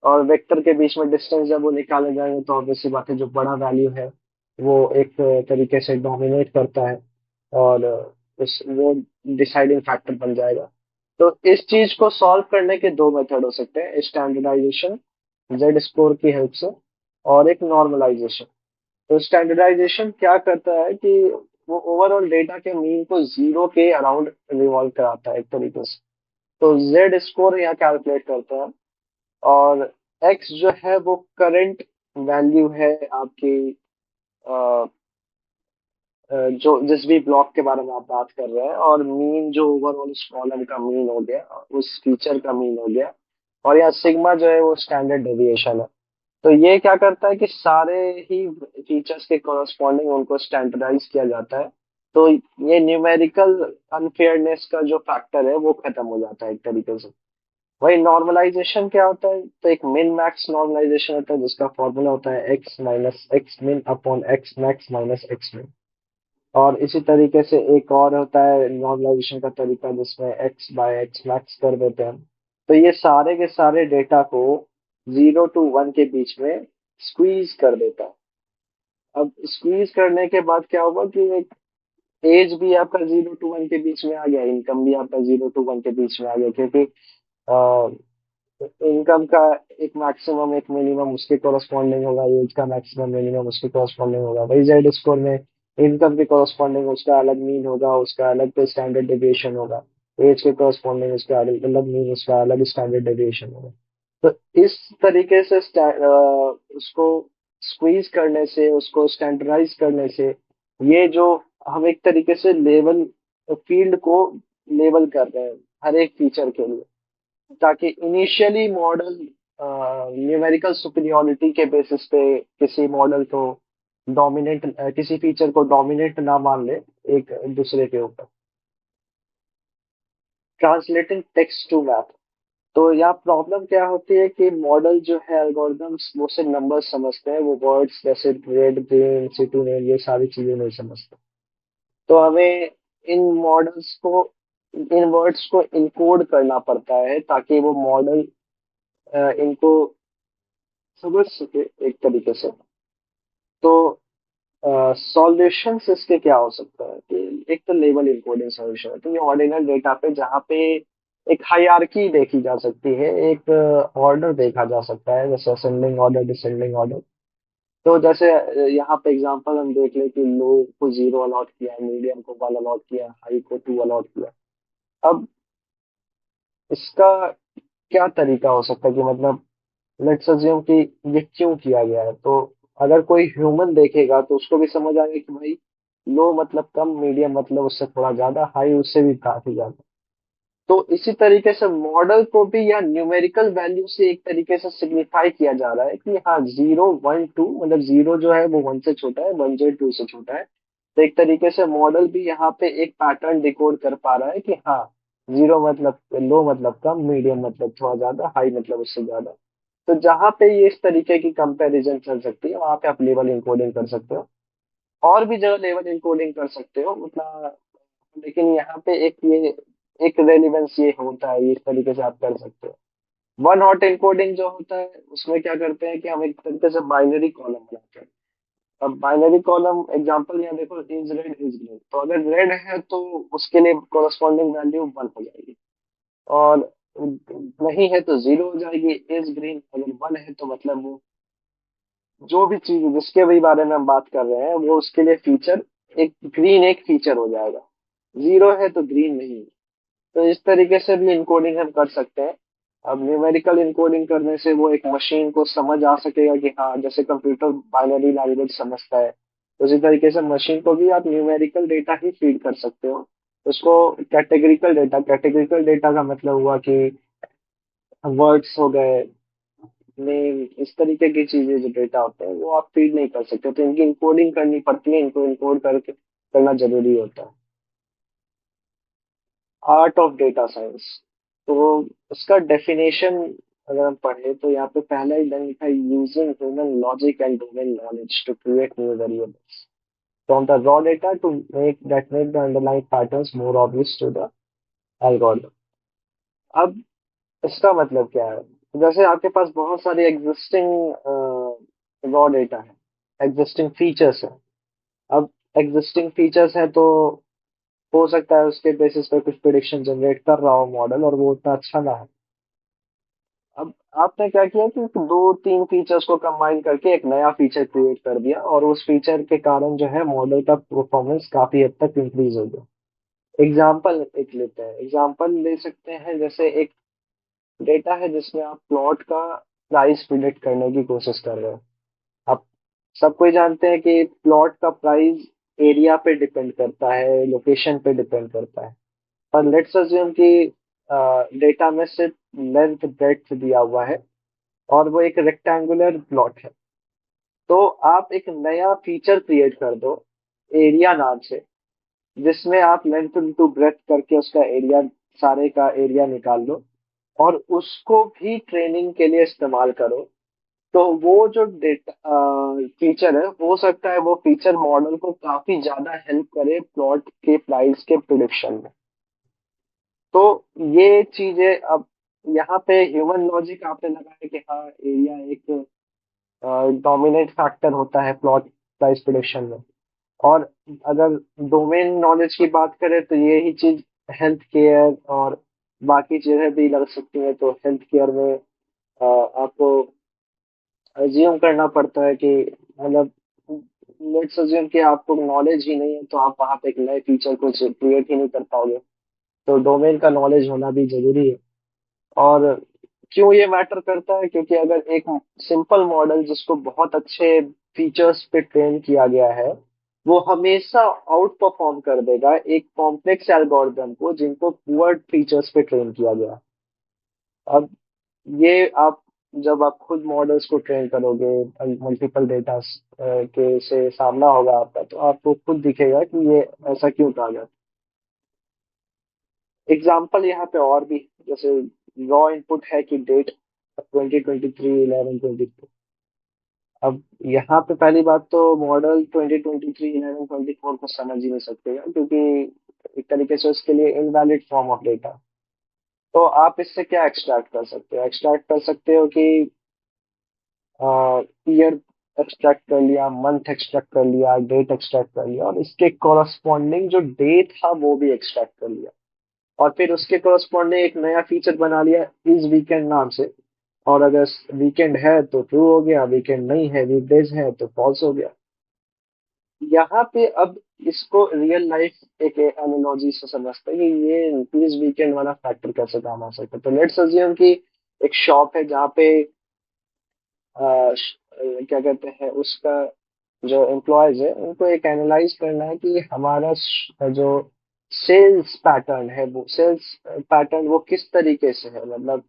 और वेक्टर के बीच में डिस्टेंस जब वो निकाले जाएंगे, तो ऑब्वियसली बात है, जो बड़ा वैल्यू है वो एक तरीके से डोमिनेट करता है, और उस वो डिसाइडिंग फैक्टर बन जाएगा। तो इस चीज को सॉल्व करने के दो मेथड हो सकते हैं, स्टैंडर्डाइजेशन जेड स्कोर की हेल्प से, और एक नॉर्मलाइजेशन। तो स्टैंडर्डाइजेशन क्या करता है कि वो ओवरऑल डेटा के मीन को जीरो के अराउंड रिवॉल्व कराता है एक तरीके से। तो जेड स्कोर यहाँ कैलकुलेट करते हैं, और एक्स जो है वो करंट वैल्यू है आपकी, अ, जो जिस भी ब्लॉक के बारे में आप बात कर रहे हैं, और मीन जो ओवरऑल उस कॉलम का मीन हो गया, उस फीचर का मीन हो गया, और यहाँ सिग्मा जो है वो स्टैंडर्ड डेविएशन है। तो ये क्या करता है कि सारे ही फीचर्स के कॉरस्पॉन्डिंग उनको स्टैंडर्डाइज किया जाता है। तो ये न्यूमेरिकल अनफेयरनेस का जो फैक्टर है वो खत्म हो जाता है एक तरीके से। वही नॉर्मलाइजेशन क्या होता है, तो एक मिन मैक्स नॉर्मलाइजेशन होता है, जिसका फॉर्मूला होता है एक्स माइनस एक्स मिन upon x max minus x मिन। और इसी तरीके से एक और होता है नॉर्मलाइजेशन का तरीका, जिसमें एक्स बाय एक्स मैक्स कर देते हैं हम। तो ये सारे के सारे डेटा को 0 to 1 के बीच में स्क्वीज कर देता है। अब स्क्वीज करने के बाद क्या होगा कि एक एज भी आपका 0 to 1 के बीच में आ गया, इनकम भी आपका 0 to 1 के बीच में आ गया, क्योंकि इनकम का एक मैक्सिमम एक मिनिमम उसके कोरस्पॉन्डिंग होगा, एज का मैक्सिमम मिनिमम उसके कोरस्पॉन्डिंग होगा। वही जेड स्कोर में इनकम के कोरस्पॉन्डिंग उसका अलग मीन होगा, उसका अलग स्टैंडर्ड डेविएशन होगा। एज के कोरस्पॉन्डिंग उसका अलग मीन, उसका अलग स्टैंडर्ड डेविएशन होगा। तो इस तरीके से उसको स्क्वीज करने से, उसको स्टैंडर्डाइज करने से, ये जो हम एक तरीके से लेवल फील्ड को लेवल कर रहे हैं हर एक फीचर के लिए, ताकि इनिशियली मॉडल न्यूमेरिकल सुपीरियोरिटी के बेसिस पे किसी मॉडल को डोमिनेट, किसी फीचर को डोमिनेट ना मान ले एक दूसरे के ऊपर। Translating text to math. तो यहाँ प्रॉब्लम क्या होती है कि मॉडल जो है, एल्गोरिदम्स वो सिर्फ नंबर्स समझते हैं, वो वर्ड्स जैसे रेड, ग्रीन, सिटी नेम, ये सारी चीजें नहीं समझते। तो हमें इन मॉडल्स को, इन वर्ड्स को इनकोड करना पड़ता है ताकि वो मॉडल इनको समझ सके एक तरीके से। तो सॉल्यूशंस इसके क्या हो सकता है कि एक तो लेवल इनकोडिंग सॉल्यूशन है, तो ये ऑर्डिनल डेटा पे जहाँ पे एक हायरार्की देखी जा सकती है, एक ऑर्डर देखा जा सकता है, जैसे असेंडिंग ऑर्डर, डिसेंडिंग ऑर्डर। तो जैसे यहाँ पे एग्जांपल हम देख ले कि लो को 0 अलॉट किया, मीडियम को 1 अलॉट किया, हाई को 2 अलॉट किया। अब इसका क्या तरीका हो सकता है कि मतलब लेट्स अज्यूम कि ये क्यों किया गया है। तो अगर कोई ह्यूमन देखेगा तो उसको भी समझ आएगा कि भाई लो मतलब कम, मीडियम मतलब उससे थोड़ा ज्यादा, हाई उससे भी काफी ज्यादा। तो इसी तरीके से मॉडल को भी या न्यूमेरिकल वैल्यू से एक तरीके से सिग्निफाई किया जा रहा है कि हाँ 0 1 2, मतलब 0 जो है वो 1 से छोटा है, 1 जो है 2 से छोटा है। तो एक तरीके से मॉडल भी यहाँ पे एक पैटर्न डिकोड कर पा रहा है कि हाँ 0 मतलब लो मतलब कम, मीडियम मतलब थोड़ा ज्यादा, हाई मतलब उससे ज्यादा। तो जहाँ पे ये इस तरीके की कंपैरिजन चल सकती है, वहां पे आप लेवल इनकोडिंग कर सकते हो। और भी जगह लेवल इनकोडिंग कर सकते हो मतलब, लेकिन यहाँ पे एक ये एक रेलिवेंस ये होता है, इस तरीके से आप कर सकते हो। वन हॉट इनकोडिंग जो होता है उसमें क्या करते हैं कि हम एक तरीके से बाइनरी कॉलम बनाते हैं। अब बाइनरी कॉलम एग्जांपल यहाँ देखो, इज रेड इज ग्रीन, तो अगर रेड है तो उसके लिए कोरस्पॉन्डिंग वैल्यू 1 हो जाएगी, और नहीं है तो 0 हो जाएगी। इज ग्रीन अगर 1 है तो मतलब वो जो भी चीज जिसके भी बारे में हम बात कर रहे हैं वो उसके लिए फीचर, एक ग्रीन एक फीचर हो जाएगा। 0 है तो ग्रीन नहीं है। तो इस तरीके से भी इनकोडिंग हम कर सकते हैं। अब न्यूमेरिकल इनकोडिंग करने से वो एक मशीन को समझ आ सकेगा कि हाँ जैसे कंप्यूटर बाइनरी लैंग्वेज समझता है, उसी तरीके से मशीन को भी आप न्यूमेरिकल डेटा ही फीड कर सकते हो। उसको कैटेगरिकल डेटा का मतलब हुआ कि वर्ड्स हो गए, नेम, इस तरीके की चीजें जो डेटा होते हैं वो आप फीड नहीं कर सकते, तो इनकी इनकोडिंग करनी पड़ती है, इनको इनकोड करके करना जरूरी होता है। Art of data science. तो उसका डेफिनेशन अगर हम पढ़े तो यहाँ पे पहला ही लाइन लिखा है, using human logic and domain knowledge to create new variables from the raw data to make the underlying patterns more obvious to the algorithm. अब इसका मतलब क्या है, जैसे आपके पास बहुत सारे एग्जिस्टिंग रॉ डेटा है, एग्जिस्टिंग फीचर्स है। अब एग्जिस्टिंग फीचर्स है तो हो सकता है उसके बेसिस पे कुछ प्रिडिक्शन जनरेट कर रहा हो मॉडल, और वो उतना अच्छा ना है। अब आपने क्या किया कि दो तीन फीचर्स को कंबाइन करके एक नया फीचर क्रिएट कर दिया, और उस फीचर के कारण जो है मॉडल का परफॉर्मेंस काफी हद तक इंक्रीज हो गया। एग्जाम्पल एक लेते हैं, एग्जाम्पल ले सकते हैं, जैसे एक डेटा है जिसमें आप प्लॉट का प्राइस प्रिडिक्ट करने की कोशिश कर रहे हो। अब सब कोई जानते हैं कि प्लॉट का प्राइस एरिया पे डिपेंड करता है, लोकेशन पे डिपेंड करता है। पर लेट्स अज्यूम कि डेटा में सिर्फ लेंथ ब्रेड्थ दिया हुआ है, और वो एक रेक्टेंगुलर प्लॉट है। तो आप एक नया फीचर क्रिएट कर दो एरिया नाम से, जिसमें आप लेंथ इंटू ब्रेथ करके उसका एरिया, सारे का एरिया निकाल लो, और उसको भी ट्रेनिंग के लिए इस्तेमाल करो। तो वो जो डेटा फीचर है, हो सकता है वो फीचर मॉडल को काफी ज्यादा हेल्प करे प्लॉट के प्राइस के प्रिडिक्शन में। तो ये चीजें अब यहाँ पे ह्यूमन लॉजिक आपने लगाया कि हाँ एरिया एक डोमिनेट फैक्टर होता है प्लॉट प्राइस प्रिडिक्शन में। और अगर डोमेन नॉलेज की बात करें तो ये ही चीज हेल्थ केयर और बाकी चीजें भी लग सकती हैं। तो हेल्थ केयर में आपको अज्यूम करना पड़ता है कि मतलब लेट्स अज्यूम कि आपको नॉलेज ही नहीं है तो आप वहां पे एक नए फीचर को क्रिएट ही नहीं कर पाओगे। तो डोमेन का नॉलेज होना भी जरूरी है। और क्यों ये मैटर करता है, क्योंकि अगर एक सिंपल मॉडल जिसको बहुत अच्छे फीचर्स पे ट्रेन किया गया है वो हमेशा आउट परफॉर्म कर देगा एक कॉम्प्लेक्स एल्गोरिदम को जिनको पुअर फीचर्स पे ट्रेन किया गया है। अब ये आप जब आप खुद मॉडल्स को ट्रेन करोगे मल्टीपल डेटा के से सामना होगा आपका तो आपको खुद दिखेगा कि ये ऐसा क्यों कहा जाता है। एग्जाम्पल यहाँ पे और भी, जैसे रॉ इनपुट है कि डेट 2023 11/22। अब यहाँ पे पहली बात तो मॉडल 2023 11/24 को समझ ही नहीं सकते हैं, क्योंकि एक तरीके से उसके लिए इनवैलिड फॉर्म ऑफ डेटा। तो आप इससे क्या एक्सट्रैक्ट कर सकते हो? एक्सट्रैक्ट कर सकते हो कि ईयर एक्सट्रैक्ट कर लिया, मंथ एक्सट्रैक्ट कर लिया, डेट एक्सट्रैक्ट कर लिया और इसके कॉरस्पॉन्डिंग जो डे था वो भी एक्सट्रैक्ट कर लिया। और फिर उसके कॉरस्पॉन्डिंग एक नया फीचर बना लिया इस वीकेंड नाम से। और अगर वीकेंड है तो ट्रू हो गया, वीकेंड नहीं है, वीकडेज है तो फॉल्स हो गया। यहाँ पे अब इसको रियल लाइफ एक एनालॉजी से समझते हैं कि ये इस वीकेंड वाला फैक्टर कैसे काम आ सकता है। तो लेट्स अज्यूम कि एक शॉप है जहाँ पे क्या कहते हैं उसका जो एम्प्लॉयज है उनको एक एनालाइज करना है कि हमारा जो सेल्स पैटर्न है वो सेल्स पैटर्न वो किस तरीके से है। मतलब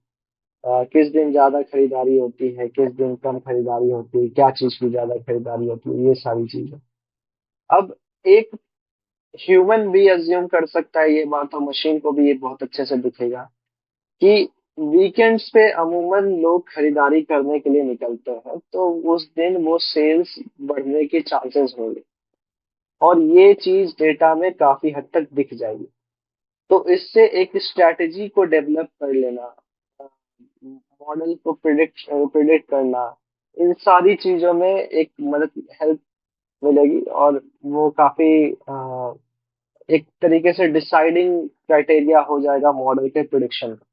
किस दिन ज्यादा खरीदारी होती है, किस दिन कम खरीदारी होती है, क्या चीज की ज्यादा खरीदारी होती है, ये सारी चीजें। अब एक ह्यूमन भी अज्यूम कर सकता है ये बात, और मशीन को भी ये बहुत अच्छे से दिखेगा कि वीकेंड्स पे अमूमन लोग खरीदारी करने के लिए निकलते हैं तो उस दिन वो सेल्स बढ़ने के चांसेस होंगे। और ये चीज डेटा में काफी हद तक दिख जाएगी। तो इससे एक स्ट्रैटेजी को डेवलप कर लेना, मॉडल को प्रिडिक्ट करना, इन सारी चीजों में एक मदद हेल्प मिलेगी। और वो काफी एक तरीके से डिसाइडिंग क्राइटेरिया हो जाएगा मॉडल के प्रिडिक्शन का।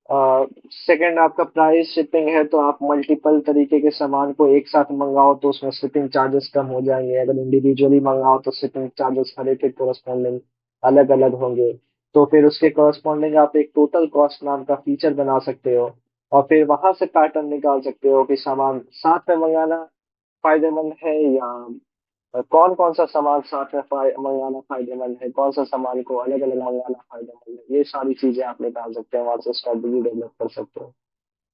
सेकंड, आपका प्राइस शिपिंग है तो आप मल्टीपल तरीके के सामान को एक साथ मंगाओ तो उसमें शिपिंग चार्जेस कम हो जाएंगे। अगर इंडिविजुअली मंगाओ तो शिपिंग चार्जेस हर एक के कोरस्पॉन्डिंग अलग अलग होंगे। तो फिर उसके कोरस्पॉन्डिंग आप एक टोटल कॉस्ट नाम का फीचर बना सकते हो और फिर वहां से पैटर्न निकाल सकते हो कि सामान साथ में मंगाना फायदेमंद है या कौन कौन सा सामान साथ में मंगाना फायदेमंद है, कौन सा सामान को अलग अलग मंगाना फायदेमंद है। ये सारी चीजें आप निकाल सकते हैं, वहां से स्ट्रेटेजी डेवलप कर सकते हो।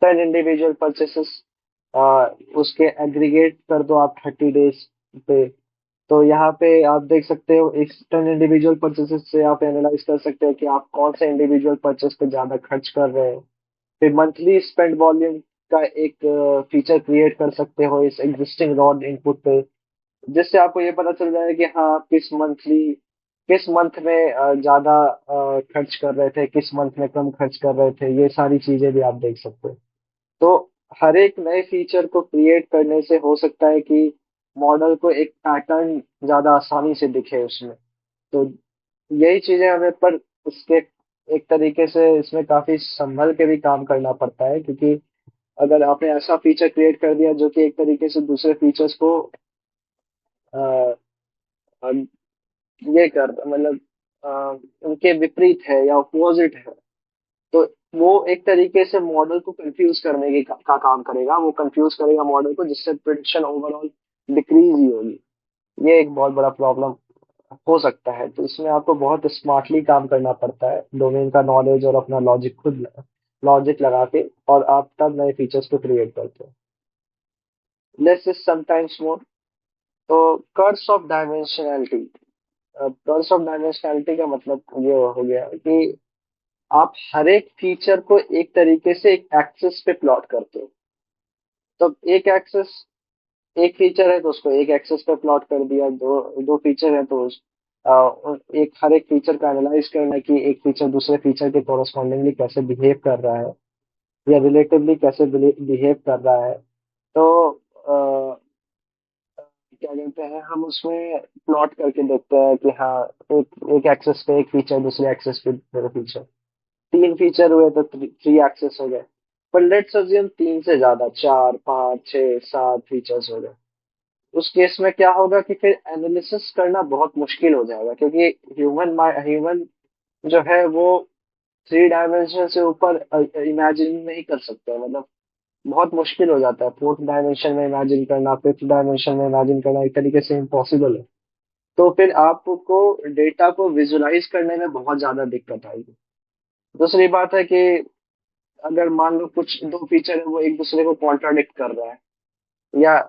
टेन इंडिविजुअल परचेसेस उसके एग्रीगेट कर दो आप 30 डेज पे। तो यहाँ पे आप देख सकते हो इस 10 इंडिविजुअल परचेसेस से आप एनालाइज कर सकते हो कि आप कौन से इंडिविजुअल परचेस पे ज्यादा खर्च कर रहे हैं। फिर मंथली स्पेंड वॉल्यूम का एक फीचर क्रिएट कर सकते हो इस एग्जिस्टिंग रॉड इनपुट पे, जिससे आपको ये पता चल जाए कि हाँ आप किस मंथ में ज्यादा खर्च कर रहे थे, किस मंथ में कम खर्च कर रहे थे। ये सारी चीजें भी आप देख सकते हो। तो हर एक नए फीचर को क्रिएट करने से हो सकता है कि मॉडल को एक पैटर्न ज्यादा आसानी से दिखे उसमें। तो यही चीजें हमें पर इसके एक तरीके से इसमें काफी संभल के भी काम करना पड़ता है, क्योंकि अगर आपने ऐसा फीचर क्रिएट कर दिया जो कि एक तरीके से दूसरे फीचर्स को अ, ये कर मतलब अ, उनके विपरीत है या अपोजिट है, तो वो एक तरीके से मॉडल को कंफ्यूज करने का काम करेगा। वो कंफ्यूज करेगा मॉडल को, जिससे प्रिडिक्शन ओवरऑल डिक्रीज ही होगी। ये एक बहुत बड़ा प्रॉब्लम हो सकता है। तो इसमें आपको बहुत स्मार्टली काम करना पड़ता है, डोमेन का नॉलेज और अपना लॉजिक खुद लॉजिक लगा के, और आप तब नए फीचर्स को क्रिएट करते हो। Less is sometimes more. तो curse of dimensionality. Curse of dimensionality का मतलब ये हो गया कि आप हर एक फीचर को एक तरीके से एक एक्सिस पे प्लॉट करते हो। तो एक एक्सिस, एक फीचर है तो उसको एक एक्सिस पे प्लॉट कर दिया, दो दो फीचर है तो एक हर एक फीचर का एनालाइज करना कि एक फीचर दूसरे फीचर के कोरस्पॉन्डिंगली कैसे बिहेव कर रहा है या रिलेटिवली कैसे बिहेव कर रहा है। तो क्या कहते हैं, हम उसमें प्लॉट करके देखते हैं कि हाँ, एक एक एक्सेस पे एक फीचर, दूसरे एक्सेस पे दूसरे फीचर, तीन फीचर हुए तो थ्री एक्सेस हो गए। पर लेट्स अज्यूम तीन से ज्यादा, चार, पाँच, छह, सात फीचर्स हो गए। उस केस में क्या होगा कि फिर एनालिसिस करना बहुत मुश्किल हो जाएगा, क्योंकि ह्यूमन जो है वो थ्री डायमेंशन से ऊपर इमेजिन नहीं कर सकते। मतलब बहुत मुश्किल हो जाता है फोर्थ डायमेंशन में इमेजिन करना, फिफ्थ डायमेंशन में इमेजिन करना, एक तरीके से इम्पॉसिबल है। तो फिर आपको डेटा को विजुलाइज करने में बहुत ज्यादा दिक्कत आएगी। दूसरी बात है कि अगर मान लो कुछ दो फीचर है वो एक दूसरे को कॉन्ट्राडिक्ट कर रहा है, या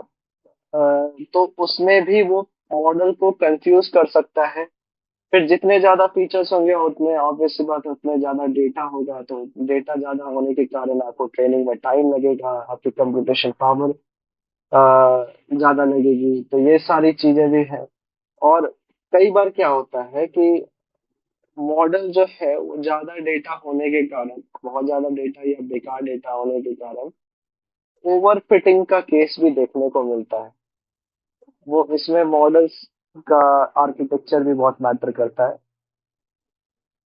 तो उसमें भी वो मॉडल को कंफ्यूज कर सकता है। फिर जितने ज्यादा फीचर्स होंगे उतने ऑब्वियस सी बात है उतने ज्यादा डेटा होगा, तो डेटा ज्यादा होने के कारण आपको ट्रेनिंग में टाइम लगेगा, आपकी कंप्यूटेशन पावर ज्यादा लगेगी। तो ये सारी चीजें भी है। और कई बार क्या होता है कि मॉडल जो है वो ज्यादा डेटा होने के कारण, बहुत ज्यादा डेटा या बेकार डेटा होने के कारण ओवर फिटिंग का केस भी देखने को मिलता है। वो इसमें मॉडल्स का आर्किटेक्चर भी बहुत मैटर करता है।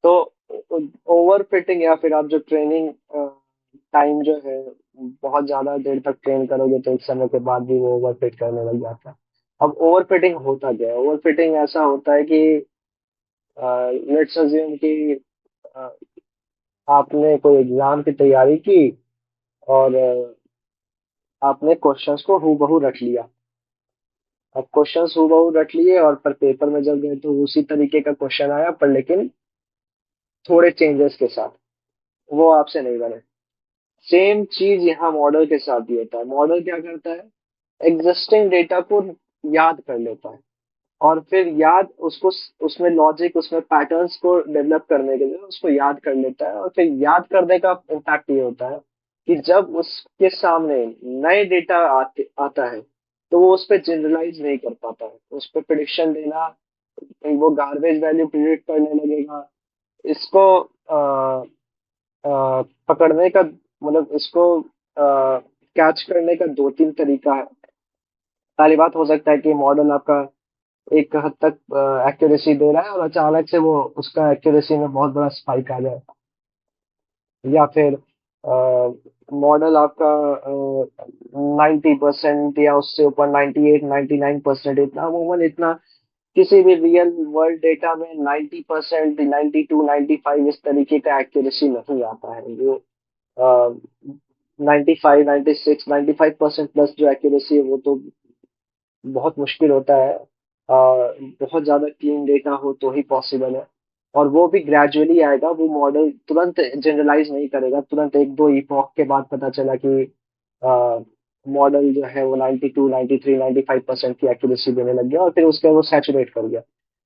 तो ओवर फिटिंग, या फिर आप जो ट्रेनिंग टाइम जो है बहुत ज्यादा देर तक ट्रेन करोगे तो एक समय के बाद भी वो ओवर फिट करने लग जाता है। अब ओवर फिटिंग होता क्या है? ओवर फिटिंग ऐसा होता है कि लेट्स अज्यूम कि अ, आपने कोई एग्जाम की तैयारी की और आपने क्वेश्चंस को हूबहू रट लिया। अब क्वेश्चंस हूबहू रट लिए और पर पेपर में जब गए तो उसी तरीके का क्वेश्चन आया, पर लेकिन थोड़े चेंजेस के साथ, वो आपसे नहीं बने। सेम चीज यहाँ मॉडल के साथ भी होता है। मॉडल क्या करता है, एग्जिस्टिंग डेटा को याद कर लेता है, और फिर याद उसको, उसमें लॉजिक, उसमें पैटर्न्स को डेवलप करने के लिए उसको याद कर लेता है। और फिर याद करने का इम्पैक्ट ये होता है कि जब उसके सामने नए डेटा आता है तो वो उस पर जनरलाइज नहीं कर पाता है, उस पर प्रिडिक्शन देना, वो गार्बेज वैल्यू प्रिडिक्ट करने लगेगा। इसको पकड़ने का, मतलब इसको कैच करने का दो तीन तरीका है। पहली बात, हो सकता है कि मॉडल आपका एक हद तक एक्यूरेसी दे रहा है और अचानक से वो उसका एक्यूरेसी में बहुत बड़ा स्पाइक आ जाए। या फिर मॉडल आपका 90% या उससे ऊपर 98, 99%, इतना अमूमन इतना किसी भी रियल वर्ल्ड डेटा में 90%, 92, 95 इस तरीके का एक्यूरेसी नहीं आता है। जो 95, 96, 95% प्लस जो एक्यूरेसी है वो तो बहुत मुश्किल होता है। बहुत ज्यादा क्लीन डेटा हो तो ही पॉसिबल है। और वो भी ग्रेजुअली आएगा, वो मॉडल तुरंत जनरलाइज नहीं करेगा। तुरंत एक दो इपॉक के बाद पता चला कि मॉडल जो है वो 92, 93, 95% की एक्यूरेसी देने लग गया और फिर उसके बाद वो सैचुरेट कर गया।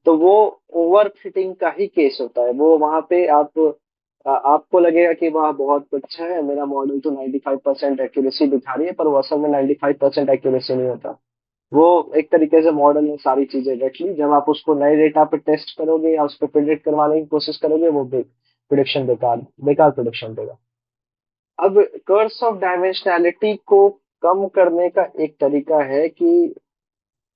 तो वो ओवर फिटिंग का ही केस होता है। वो वहां पे आपको लगेगा कि वाह बहुत अच्छा है, मेरा मॉडल तो 95% एक्यूरेसी दिखा रही है, पर वो असल में 95% एक्यूरेसी नहीं होता। वो एक तरीके से मॉडल ने सारी चीजें रख ली। जब आप उसको नए डेटा पे टेस्ट करोगे या उस पर प्रिडिक्ट करवाने की कोशिश करोगे, वो प्रिडिक्शन बेकार बेकार प्रिडिक्शन देगा। अब कर्स ऑफ डायमेंशनैलिटी को कम करने का एक तरीका है कि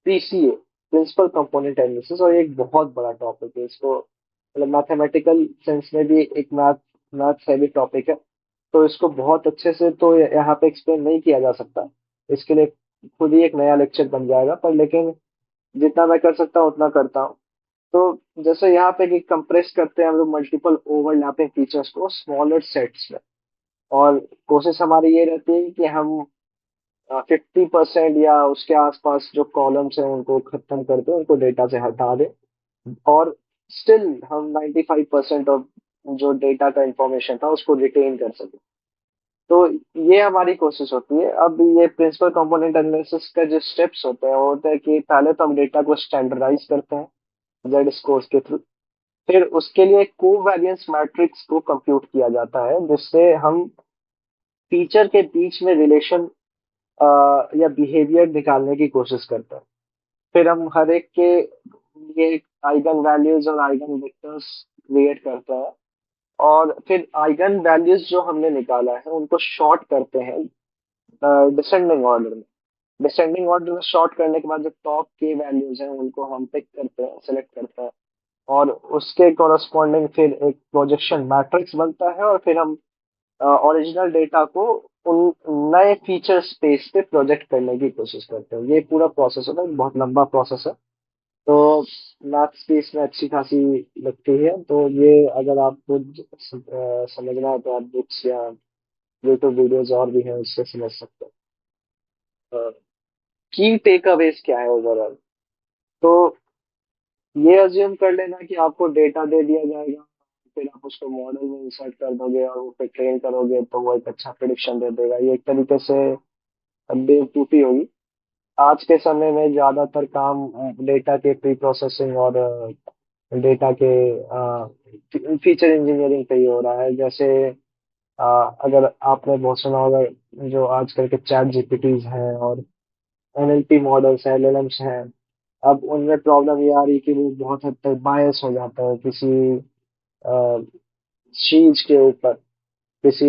पीसीए, प्रिंसिपल कंपोनेंट एनालिसिस, और ये एक बहुत बड़ा टॉपिक है। इसको मतलब मैथमेटिकल सेंस में भी एक मैथ हैवी टॉपिक है। तो इसको बहुत अच्छे से तो यहाँ पे एक्सप्लेन नहीं किया जा सकता। इसके लिए खुद ही एक नया लेक्चर बन जाएगा, पर लेकिन जितना मैं कर सकता हूँ उतना करता हूँ। तो जैसे यहाँ पे कि कंप्रेस करते हैं हम लोग मल्टीपल ओवरलैपिंग फीचर्स को स्मॉलर सेट्स में, और कोशिश हमारी ये रहती है कि हम 50% या उसके आसपास जो कॉलम्स हैं उनको खत्म कर दें, उनको डेटा से हटा दें, और स्टिल हम 95% ऑफ जो डेटा का इंफॉर्मेशन था उसको रिटेन कर सकें। तो ये हमारी कोशिश होती है। अब ये प्रिंसिपल कंपोनेंट एनालिसिस का जो स्टेप्स होते हैं वो होता है कि पहले तो हम डेटा को स्टैंडर्डाइज करते हैं जेड स्कोर्स के थ्रू। फिर उसके लिए कोवेरिएंस मैट्रिक्स को कंप्यूट किया जाता है, जिससे हम फीचर के बीच में रिलेशन या बिहेवियर निकालने की कोशिश करते हैं। फिर हम हर एक के लिए आइगन वैल्यूज और आइगन वेक्टर्स क्रिएट करता है। और फिर आइगन वैल्यूज जो हमने निकाला है उनको शॉर्ट करते हैं डिसेंडिंग ऑर्डर में। डिसेंडिंग ऑर्डर में शॉर्ट करने के बाद जो टॉप के वैल्यूज हैं उनको हम पिक करते हैं, सेलेक्ट करते हैं। और उसके कॉरस्पॉन्डिंग फिर एक प्रोजेक्शन मैट्रिक्स बनता है, और फिर हम ओरिजिनल डेटा को उन नए फीचर स्पेस पे प्रोजेक्ट करने की कोशिश करते हैं। ये पूरा प्रोसेस होता है, बहुत लंबा प्रोसेस है। तो मैथ्स भी इसमें अच्छी खासी लगती है। तो ये अगर आपको समझना है तो आप बुक्स या यूट्यूब वीडियोज और भी हैं उससे समझ सकते हैं। की टेक अवेज क्या है ओवरऑल? तो ये अज्यूम कर लेना कि आपको डेटा दे दिया जाएगा, फिर आप उसको मॉडल में इंसर्ट कर दोगे और वो फिर ट्रेन करोगे तो वो एक अच्छा प्रिडिक्शन दे देगा। ये एक तरीके से बेवकूफी होगी। आज के समय में ज्यादातर काम डेटा के प्री प्रोसेसिंग और डेटा के फीचर इंजीनियरिंग पे ही हो रहा है। जैसे अगर आपने बहुत सुना होगा, जो आजकल के चैट जीपीटीज हैं और एनएलपी मॉडल्स हैं, एलएलएम्स हैं, अब उनमें प्रॉब्लम ये आ रही है कि वो बहुत हद तक बायस हो जाता है किसी चीज के ऊपर। किसी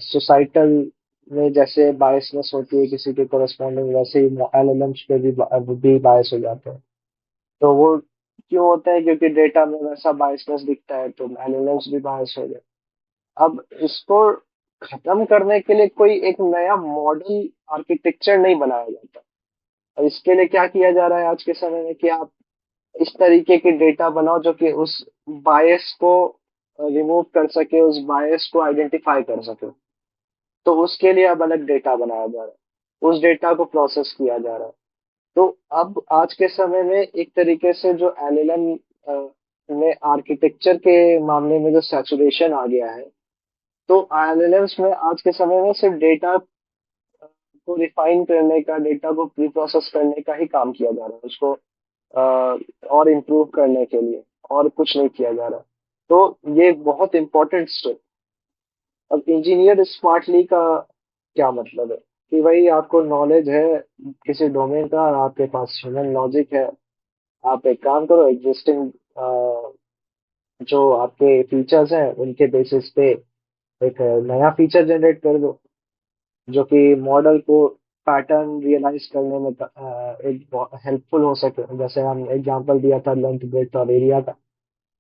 सोसाइटल में जैसे बायसनेस होती है किसी के कोरस्पॉन्डिंग, वैसे ही एलएलएम्स पे भी बायस हो जाते हैं। तो वो क्यों होता है? क्योंकि डेटा में वैसा बायसनेस दिखता है तो एलएलएम्स भी बायस हो जाए। अब इसको खत्म करने के लिए कोई एक नया मॉडल आर्किटेक्चर नहीं बनाया जाता। और इसके लिए क्या किया जा रहा है आज के समय में कि आप इस तरीके के डेटा बनाओ जो कि उस बायस को रिमूव कर सके, उस बायस को आइडेंटिफाई कर सके। तो उसके लिए अब अलग डेटा बनाया जा रहा है, उस डेटा को प्रोसेस किया जा रहा है। तो अब आज के समय में एक तरीके से जो एलएलएम में आर्किटेक्चर के मामले में जो सैचुरेशन आ गया है, तो एलएलएम्स में आज के समय में सिर्फ डेटा को रिफाइन करने का, डेटा को प्री प्रोसेस करने का ही काम किया जा रहा है, उसको और इम्प्रूव करने के लिए, और कुछ नहीं किया जा रहा। तो ये बहुत इंपॉर्टेंट स्टेप। अब इंजीनियर स्मार्टली का क्या मतलब है? कि भाई आपको नॉलेज है किसी डोमेन का और आपके पास ह्यूमन लॉजिक है। आप एक काम करो, एग्जिस्टिंग जो आपके फीचर्स हैं उनके बेसिस पे एक नया फीचर जनरेट कर दो जो कि मॉडल को पैटर्न रियलाइज करने में एक हेल्पफुल हो सके। जैसे हम एग्जांपल दिया था लेंथ ब्रेड्थ और एरिया का।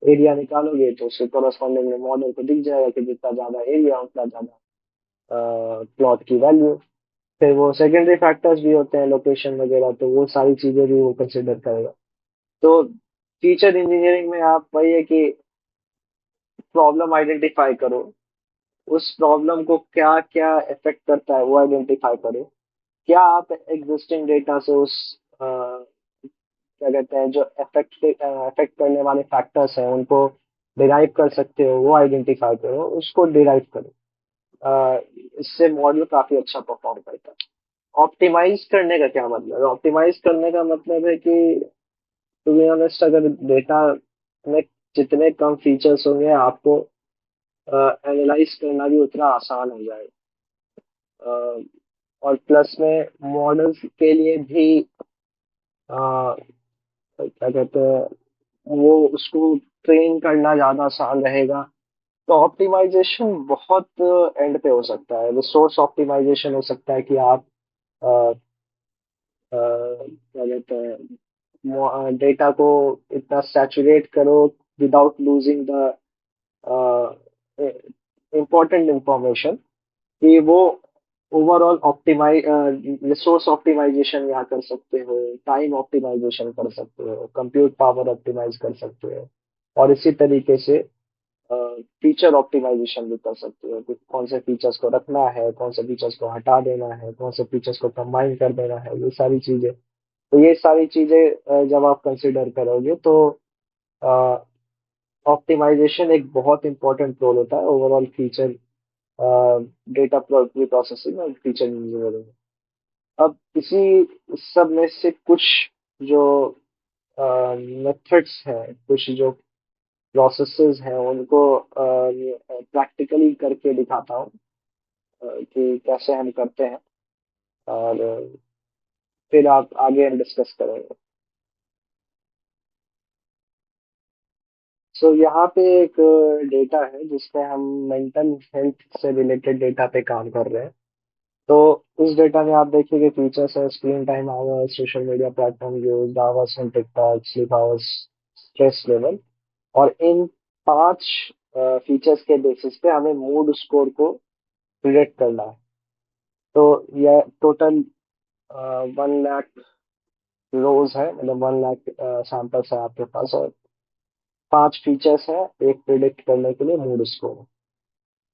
एरिया निकालोगे तो उसके कोरस्पॉन्डिंग में मॉडल को दिख जाएगा कि जितना ज्यादा एरिया उतना ज्यादा प्लॉट की वैल्यू। फिर वो सेकेंडरी फैक्टर्स भी होते हैं, लोकेशन वगैरह, तो वो सारी चीजें भी वो कंसिडर करेगा। तो फीचर इंजीनियरिंग में आप वही है कि प्रॉब्लम आइडेंटिफाई करो, उस प्रॉब्लम को क्या क्या इफेक्ट करता है वो आइडेंटिफाई करो। क्या आप एग्जिस्टिंग डेटा से उस क्या कहते हैं जो अफेक्ट करने वाले फैक्टर्स हैं उनको डिराइव कर सकते हो, वो आइडेंटिफाई करो, उसको डिराइव करो। अ, इससे मॉडल काफी अच्छा परफॉर्म करता है। ऑप्टिमाइज करने का क्या मतलब है? ऑप्टिमाइज करने का मतलब है कि टू बी ऑनेस्ट, अगर डेटा में जितने कम फीचर्स होंगे आपको एनालाइज करना भी उतना आसान हो जाएगा। अ, और प्लस में मॉडल्स के लिए भी क्या कहते हैं, वो उसको ट्रेन करना ज्यादा आसान रहेगा। तो ऑप्टिमाइजेशन बहुत एंड पे हो सकता है। रिसोर्स ऑप्टिमाइजेशन हो सकता है कि आप क्या कहते हैं डेटा को इतना सैचुरेट करो without losing the important information, कि वो ओवरऑल ऑप्टिमाइज रिसोर्स ऑप्टिमाइजेशन यहाँ कर सकते हो, टाइम ऑप्टिमाइजेशन कर सकते हो, कंप्यूट पावर ऑप्टिमाइज कर सकते हो। और इसी तरीके से फीचर ऑप्टिमाइजेशन भी कर सकते हो कि कौन से फीचर्स को रखना है, कौन से फीचर्स को हटा देना है, कौन से फीचर्स को कंबाइन कर देना है, ये सारी चीजें। तो ये सारी चीजें जब आप कंसिडर करोगे तो ऑप्टिमाइजेशन एक बहुत इंपॉर्टेंट रोल होता है ओवरऑल फीचर डेटा प्रोसेसिंग और फीचर इंजीनियरिंग। अब इसी सब में से कुछ जो मेथड्स हैं, कुछ जो प्रोसेसेस हैं, उनको प्रैक्टिकली करके दिखाता हूँ कि कैसे हम करते हैं। और फिर आप आगे डिस्कस करेंगे। सो यहाँ पे एक डेटा है जिसपे हम मेंटल हेल्थ से रिलेटेड डेटा पे काम कर रहे हैं। तो इस डेटा में आप देखिए फीचर्स है screen time hours, social media platform use, hours on TikTok, sleep hours, stress level. और इन 5 फीचर्स के बेसिस पे हमें मूड स्कोर को प्रिडिक्ट करना है। तो यह टोटल 1 लाख रोज है, मतलब 1 लाख सैंपल्स है आपके पास, और 5 फीचर्स है एक प्रिडिक्ट करने के लिए मूड स्कोर।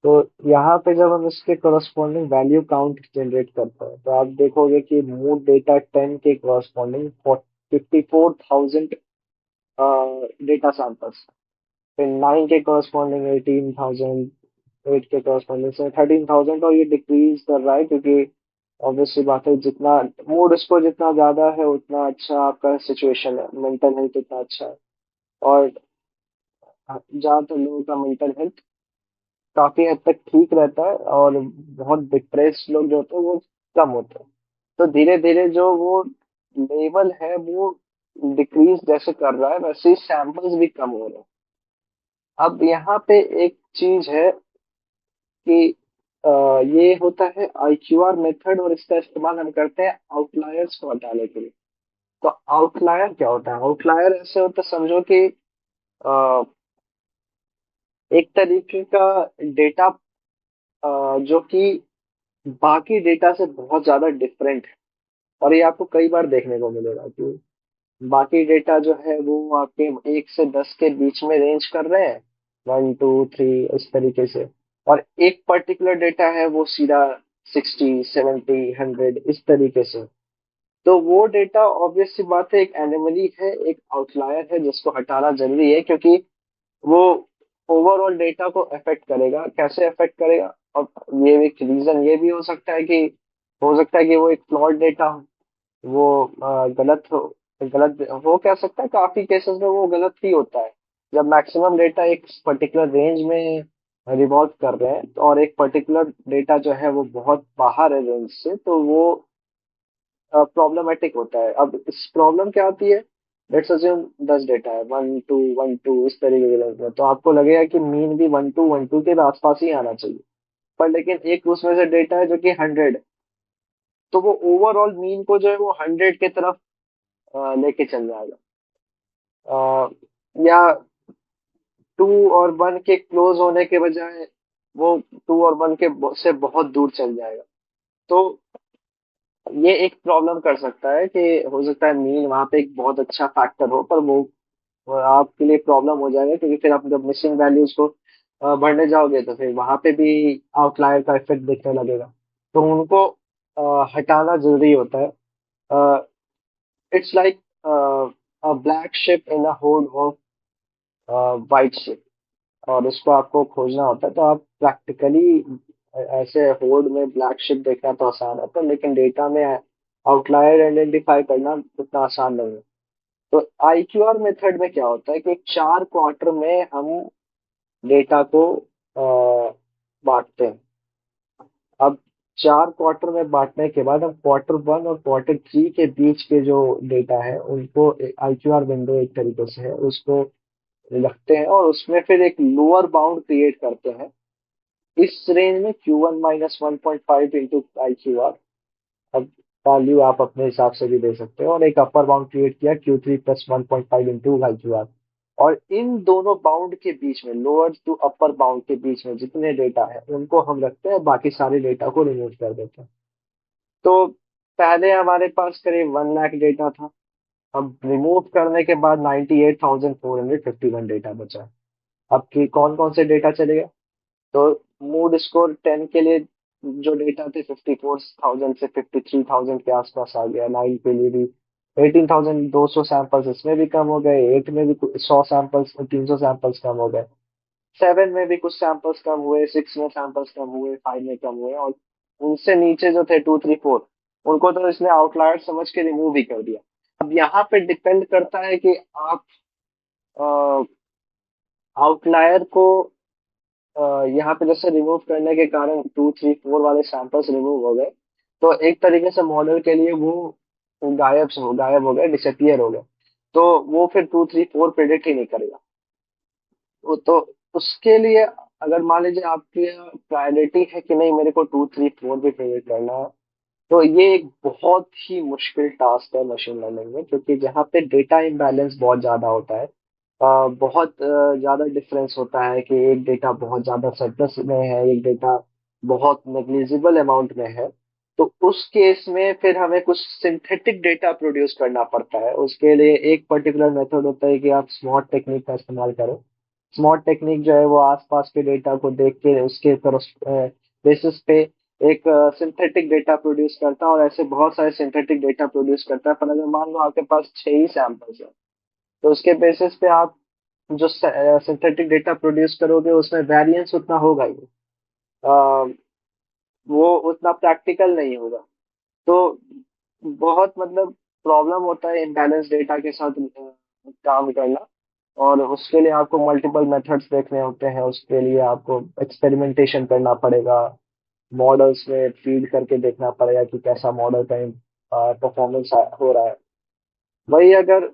तो यहाँ पे जब हम इसके करस्पॉन्डिंग वैल्यू काउंट जनरेट करते हैं तो आप देखोगे कि मूड डेटा 10 के करस्पॉन्डिंग 54,000 डेटा सैंपल्स, फिर 9 के करस्पॉन्डिंग 18,000, 8 के करस्पॉन्डिंग से 13,000। और ये डिक्रीज कर रहा है क्योंकि ऑब्वियसली बात है, जितना मूड स्कोर जितना ज्यादा है उतना अच्छा आपका सिचुएशन है, मेंटल हेल्थ उतना अच्छा है। और ज्यादातर लोगों का मेंटल हेल्थ काफी हद तक ठीक रहता है, और बहुत डिप्रेस्ड लोग जो होते हैं वो कम होते हैं। तो धीरे धीरे जो वो लेवल है वो डिक्रीज जैसे कर रहा है, वैसे ही सैंपल्स भी कम हो रहे हैं। अब यहाँ पे एक चीज है कि ये होता है IQR मेथड, और इसका इस्तेमाल हम करते हैं आउटलायर्स को हटाने के लिए। तो आउटलायर क्या होता है? आउटलायर ऐसे होता है, समझो कि अ, एक तरीके का डेटा जो कि बाकी डेटा से बहुत ज्यादा डिफरेंट है। और ये आपको कई बार देखने को मिलेगा कि बाकी डेटा जो है वो आपके 1 से 10 के बीच में रेंज कर रहे हैं, 1 2 3 इस तरीके से। और एक पर्टिकुलर डेटा है वो सीधा 60 70 100 इस तरीके से। तो वो डेटा ऑब्वियस सी बात है एक एनोमली है, एक आउटलायर है जिसको हटाना जरूरी है, क्योंकि वो ओवरऑल डेटा को अफेक्ट करेगा। कैसे अफेक्ट करेगा? अब ये एक रीजन ये भी हो सकता है कि वो एक फ्लॉड डेटा हो, वो गलत हो कह सकता है, काफी केसेस में वो गलत ही होता है। जब मैक्सिमम डेटा एक पर्टिकुलर रेंज में रिवॉल्व कर रहे हैं और एक पर्टिकुलर डेटा जो है वो बहुत बाहर है रेंज से, तो वो प्रॉब्लमेटिक होता है। अब इस प्रॉब्लम क्या आती है? लेट्स अज्यूम 10 डेटा है, 1 2 1 2 इस तरीके के रेंज में, तो आपको लगेगा कि मीन भी 1 2 1 2 के आसपास ही आना चाहिए। पर लेकिन एक उसमें से डेटा है जो कि 100, तो वो ओवरऑल मीन को जो है वो 100 की तरफ लेके चल जाएगा। या 2 और 1 के क्लोज होने के बजाय वो 2 और 1 के से बहुत दूर चल जाएगा। तो ये एक प्रॉब्लम कर सकता है कि हो सकता है मीन वहां पे एक बहुत अच्छा फैक्टर हो, पर वो आपके लिए प्रॉब्लम हो जाएगा, क्योंकि फिर आप जब मिसिंग वैल्यूज को भरने जाओगे तो फिर वहां पे भी आउटलायर का इफेक्ट दिखने लगेगा। तो उनको हटाना जरूरी होता है। It's like a black ship in a herd of white ship, और इसको आपको खोजना होता है। तो आप प्रैक्टिकली ऐसे होड़ में ब्लैक शिप देखना तो आसान है, पर लेकिन डेटा में आउटलायर आइडेंटिफाई करना उतना आसान नहीं है। तो IQR मेथड में क्या होता है कि 4 क्वार्टर में हम डेटा को बांटते हैं। अब 4 क्वार्टर में बांटने के बाद हम Q1 और Q3 के बीच के जो डेटा है उनको IQR विंडो एक तरीके से है उसको रखते हैं, और उसमें फिर एक लोअर बाउंड क्रिएट करते हैं। इस रेंज में Q1 - 1.5 इंटू IQR। अब वैल्यू आप अपने हिसाब से भी दे सकते हो, और एक अपर बाउंड क्रिएट किया Q3 + 1.5 इंटू IQR। और इन दोनों बाउंड के बीच में, लोअर टू अपर बाउंड के बीच में जितने डेटा है उनको हम रखते हैं, बाकी सारे डेटा को रिमूव कर देते हैं। तो पहले हमारे पास करीब 1 लाख डेटा था। अब रिमूव करने के बाद 98,451 डेटा बचा। अब की कौन कौन से डेटा चलेगा? तो मूड स्कोर 10 के लिए जो डेटा थे 54,000 से 53,000 के आसपास आ गया। 9 के लिए भी 18,200 सैंपल्स इसमें भी कम हो गए। 8 में भी 100 सैंपल्स, 300 सैंपल्स कम हो गए। 7 में भी कुछ सैंपल्स कम हुए, 6 में सैंपल्स कम हुए, 5 में कम हुए, और उनसे नीचे जो थे 2 3 4, उनको तो इसने आउटलायर समझ के रिमूव ही कर दिया। अब यहाँ पे डिपेंड करता है कि आप आउटलायर को यहाँ पे जैसे रिमूव करने के कारण 2 3 4 वाले सैंपल्स रिमूव हो गए, तो एक तरीके से मॉडल के लिए वो गायब हो गए, डिसअपियर हो गए। तो वो फिर 2 3 4 प्रिडिक्ट ही नहीं करेगा। तो उसके लिए अगर मान लीजिए आपकी प्रायोरिटी है कि नहीं, मेरे को 2 3 4 भी प्रेडिक्ट करना है, तो ये एक बहुत ही मुश्किल टास्क है मशीन लर्निंग में, क्योंकि जहाँ पे डेटा इम्बैलेंस बहुत ज्यादा होता है, बहुत ज्यादा डिफरेंस होता है कि एक डेटा बहुत ज्यादा सरप्लस में है, एक डेटा बहुत नेग्लिजिबल अमाउंट में है। तो उस केस में फिर हमें कुछ सिंथेटिक डेटा प्रोड्यूस करना पड़ता है। उसके लिए एक पर्टिकुलर मेथड होता है कि आप स्मॉट टेक्निक का इस्तेमाल करें। स्मॉट टेक्निक जो है वो आसपास के डेटा को देख के उसके बेसिस पे एक सिंथेटिक डेटा प्रोड्यूस करता है, और ऐसे बहुत सारे सिंथेटिक डेटा प्रोड्यूस करता है। पर अगर मान लो आपके पास 6 ही सैंपल्स है, तो उसके बेसिस पे आप जो सिंथेटिक डेटा प्रोड्यूस करोगे उसमें वेरिएंस उतना होगा ही नहीं। अ, वो उतना प्रैक्टिकल नहीं होगा। तो बहुत मतलब प्रॉब्लम होता है इम्बैलेंस डेटा के साथ काम करना। और उसके लिए आपको मल्टीपल मेथड्स देखने होते हैं, उसके लिए आपको एक्सपेरिमेंटेशन करना पड़ेगा, मॉडल्स में फीड करके देखना पड़ेगा कि कैसा मॉडल का परफॉर्मेंस हो रहा है। वही अगर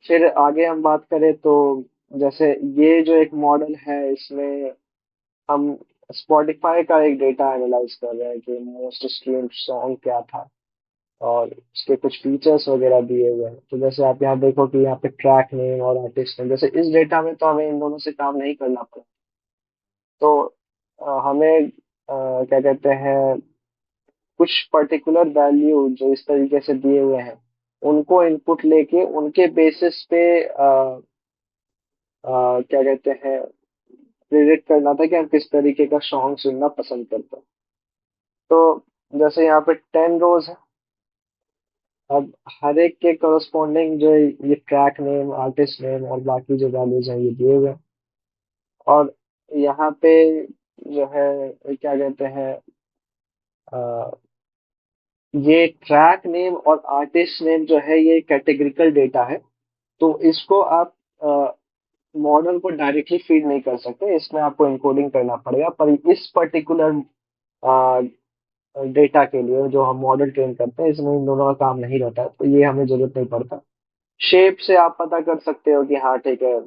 फिर आगे हम बात करें तो जैसे ये जो एक मॉडल है, इसमें हम स्पॉटिफाई का एक डेटा एनालाइज कर रहे हैं कि मोस्ट स्ट्रीम्ड सॉन्ग क्या था, और उसके कुछ फीचर्स वगैरह दिए हुए हैं। तो जैसे आप यहाँ देखो कि यहाँ पे ट्रैक नेम और आर्टिस्ट नेम, जैसे इस डेटा में तो हमें इन दोनों से काम नहीं करना पड़ा। तो हमें क्या कहते हैं, कुछ पर्टिकुलर वैल्यू जो इस तरीके से दिए हुए हैं, उनको इनपुट लेके उनके बेसिस पे क्या कहते हैं, प्रिडिक्ट करना था कि हम किस तरीके का सॉन्ग सुनना पसंद करते हैं। तो जैसे यहाँ पे 10 रोज है। अब हर एक के करस्पॉन्डिंग जो ये ट्रैक नेम, आर्टिस्ट नेम और बाकी जो वैल्यूज हैं ये दिए हुए हैं। और यहाँ पे जो है क्या कहते हैं, अ, ये ट्रैक नेम और आर्टिस्ट नेम जो है ये कैटेगरिकल डेटा है। तो इसको आप मॉडल को डायरेक्टली फीड नहीं कर सकते, इसमें आपको इनकोडिंग करना पड़ेगा। पर इस पर्टिकुलर डेटा के लिए जो हम मॉडल ट्रेन करते हैं, इसमें इन दोनों का काम नहीं रहता है, तो ये हमें जरूरत नहीं पड़ता। शेप से आप पता कर सकते हो कि हाँ ठीक है,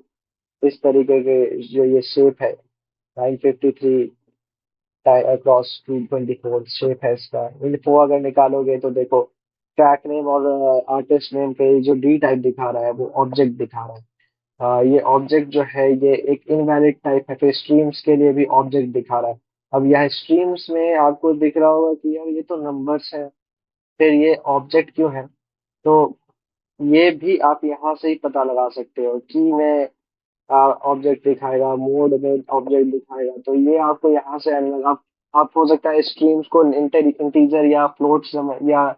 इस तरीके के जो ये शेप है 953 क्रॉस 224 शेप है इसका। इन्फो अगर निकालोगे तो देखो, ट्रैक नेम और आर्टिस्ट नेम पे जो डी टाइप दिखा रहा है वो ऑब्जेक्ट दिखा रहा है। ये ऑब्जेक्ट जो है ये एक इनवैलिड टाइप है। फिर स्ट्रीम्स के लिए भी ऑब्जेक्ट दिखा रहा है। अब यहाँ स्ट्रीम्स में आपको दिख रहा होगा कि यार ये तो नंबर्स है, फिर ये ऑब्जेक्ट क्यों है। तो ये भी आप यहाँ से ही पता लगा सकते हो कि में ऑब्जेक्ट दिखाएगा, मोड में ऑब्जेक्ट दिखाएगा। तो ये आपको यहाँ से आप हो सकता है स्ट्रीम्स को इंटीजर या फ्लोट समझ या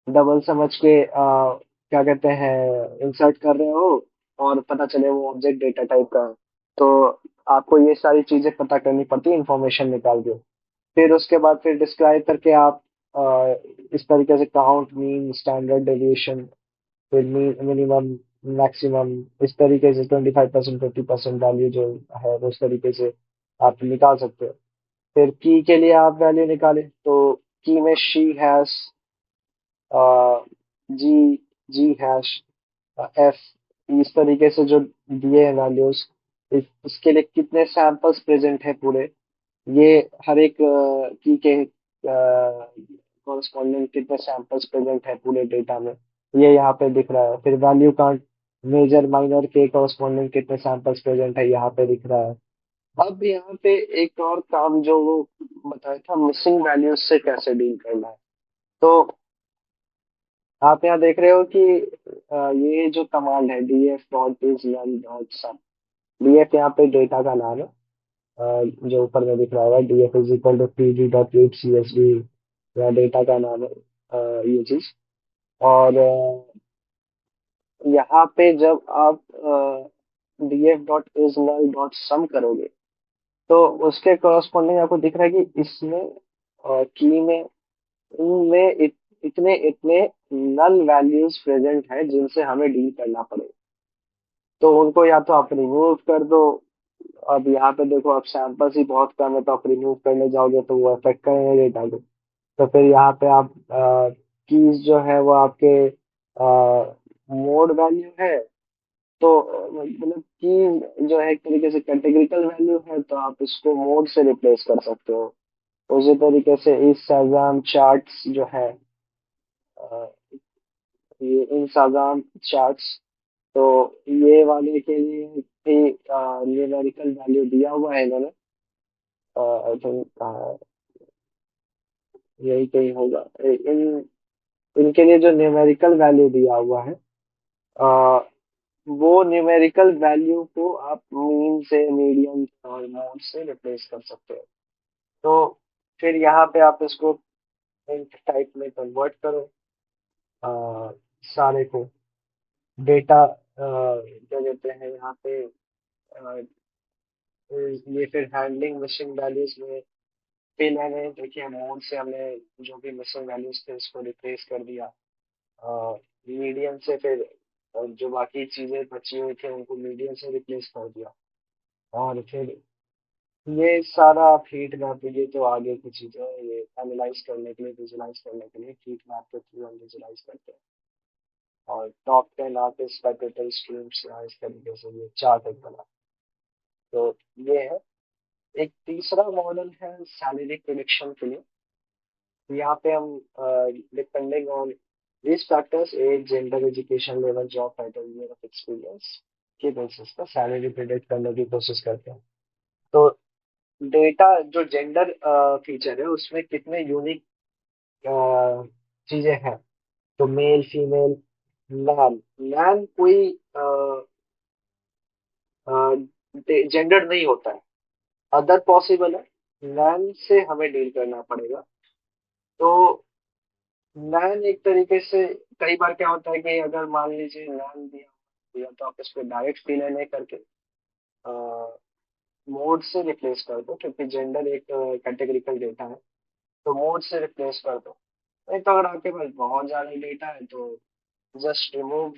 डबल समझ के क्या कहते हैं इंसर्ट कर रहे हो, और पता चले वो ऑब्जेक्ट डेटा टाइप का है। तो आपको ये सारी चीजें पता करनी पड़ती है इंफॉर्मेशन निकाल के। फिर उसके बाद फिर डिस्क्राइब करके आप अ, इस तरीके से काउंट, मीन, स्टैंडर्ड डेविएशन, फिर मिनिमम, मैक्सिमम, इस तरीके से 25% 50% वैल्यू जो है वो उस तरीके से आप निकाल सकते हो। फिर की के लिए आप वैल्यू निकालें तो की में C hash, G, G hash, F, इस तरीके से जो दिए हैं वैल्यूज, इसके लिए कितने सैंपल्स प्रेजेंट है पूरे, ये हर एक की के कॉरस्पॉन्डिंग कितने सैंपल्स प्रेजेंट है पूरे डेटा में, ये यहाँ पे दिख रहा है। फिर वैल्यू काउंट, मेजर माइनर के कॉरस्पॉन्डिंग कितने सैंपल्स प्रेजेंट है यहाँ पे दिख रहा है। अब यहाँ पे एक और काम जो वो बताया था, मिसिंग वैल्यूज से कैसे डील करना है। तो आप यहाँ देख रहे हो कि ये जो कमांड है df dot is null dot sum, df यहाँ पे डेटा का नाम है। जो ऊपर में दिख रहा होगा df is equal to pd dot read csv, या डेटा का नाम है ये चीज। और यहाँ पे जब आप df dot is null dot sum करोगे, तो उसके करस्पॉन्डिंग आपको दिख रहा है कि इसमें की में इनमें इतने इतने नल वैल्यूज प्रेजेंट है जिनसे हमें डील करना पड़ेगा। तो उनको या तो आप रिमूव कर दो। अब यहाँ पे देखो, अब सैंपल्स ही बहुत कम है, तो आप रिमूव करने जाओगे तो वो अफेक्ट करेंगे डेटा को। तो फिर यहाँ पे आप कीज जो है वो आपके मोड वैल्यू है, तो मतलब कि जो है एक तरीके से कैटेगरिकल वैल्यू है, तो आप इसको मोड से रिप्लेस कर सकते हो। उसी तरीके से इंस्टाग्राम चार्ट्स जो है, अ, ये इंस्टाग्राम चार्ट्स, तो ये वाले के लिए भी न्यूमेरिकल वैल्यू दिया हुआ है इन्होंने। आई थिंक यही कहीं होगा। इन इनके लिए जो न्यूमेरिकल वैल्यू दिया हुआ है, अ, वो न्यूमेरिकल वैल्यू को आप मीन से, मीडियन और मोड से रिप्लेस कर सकते हो। तो फिर यहाँ पे आप इसको इंट टाइप में कन्वर्ट करो, सारे को डेटा क्या कहते हैं यहाँ पे, अ, ये फिर हैंडलिंग मिसिंग वैल्यूज में फिर मैंने देखिए मोड से हमने जो भी मिसिंग वैल्यूज थे उसको रिप्लेस कर दिया, मीडियन से फिर जो बाकी चीजें बची हुई थी उनको मीडियन से रिप्लेस कर दिया। और फिर ये सारा फीड मैप, ये तो आगे की चीजें हैं, ये एनालाइज करने के लिए, विजुलाइज करने के लिए फीड मैप के थ्रू हम विजुलाइज करते हैं। और top 10 artist by total streams, इस तरीके से ये चार्ट एक बना। तो ये है। एक तीसरा मॉडल है सैलरी प्रिडिक्शन के लिए। यहाँ पे हम depending on these factors, age, gender, education level, job title, year of experience के बेसिस पर सैलरी प्रिडिक्ट करने की कोशिश करते हैं। तो डेटा जो जेंडर फीचर है उसमें कितने यूनिक चीजें हैं, तो मेल, फीमेल, मैन। मैन कोई जेंडर नहीं होता है, अदर पॉसिबल है। मैन से हमें डील करना पड़ेगा। तो मैन एक तरीके से, कई बार क्या होता है कि अगर मान लीजिए मैन दिया दिया तो आप इसको डायरेक्ट फीमेल नहीं करके मोड से रिप्लेस कर दो, क्योंकि जेंडर एक कैटेगरिकल डेटा है। तो मोड से रिप्लेस कर दो। नहीं तो अगर आपके पास बहुत ज्यादा डेटा है तो just remove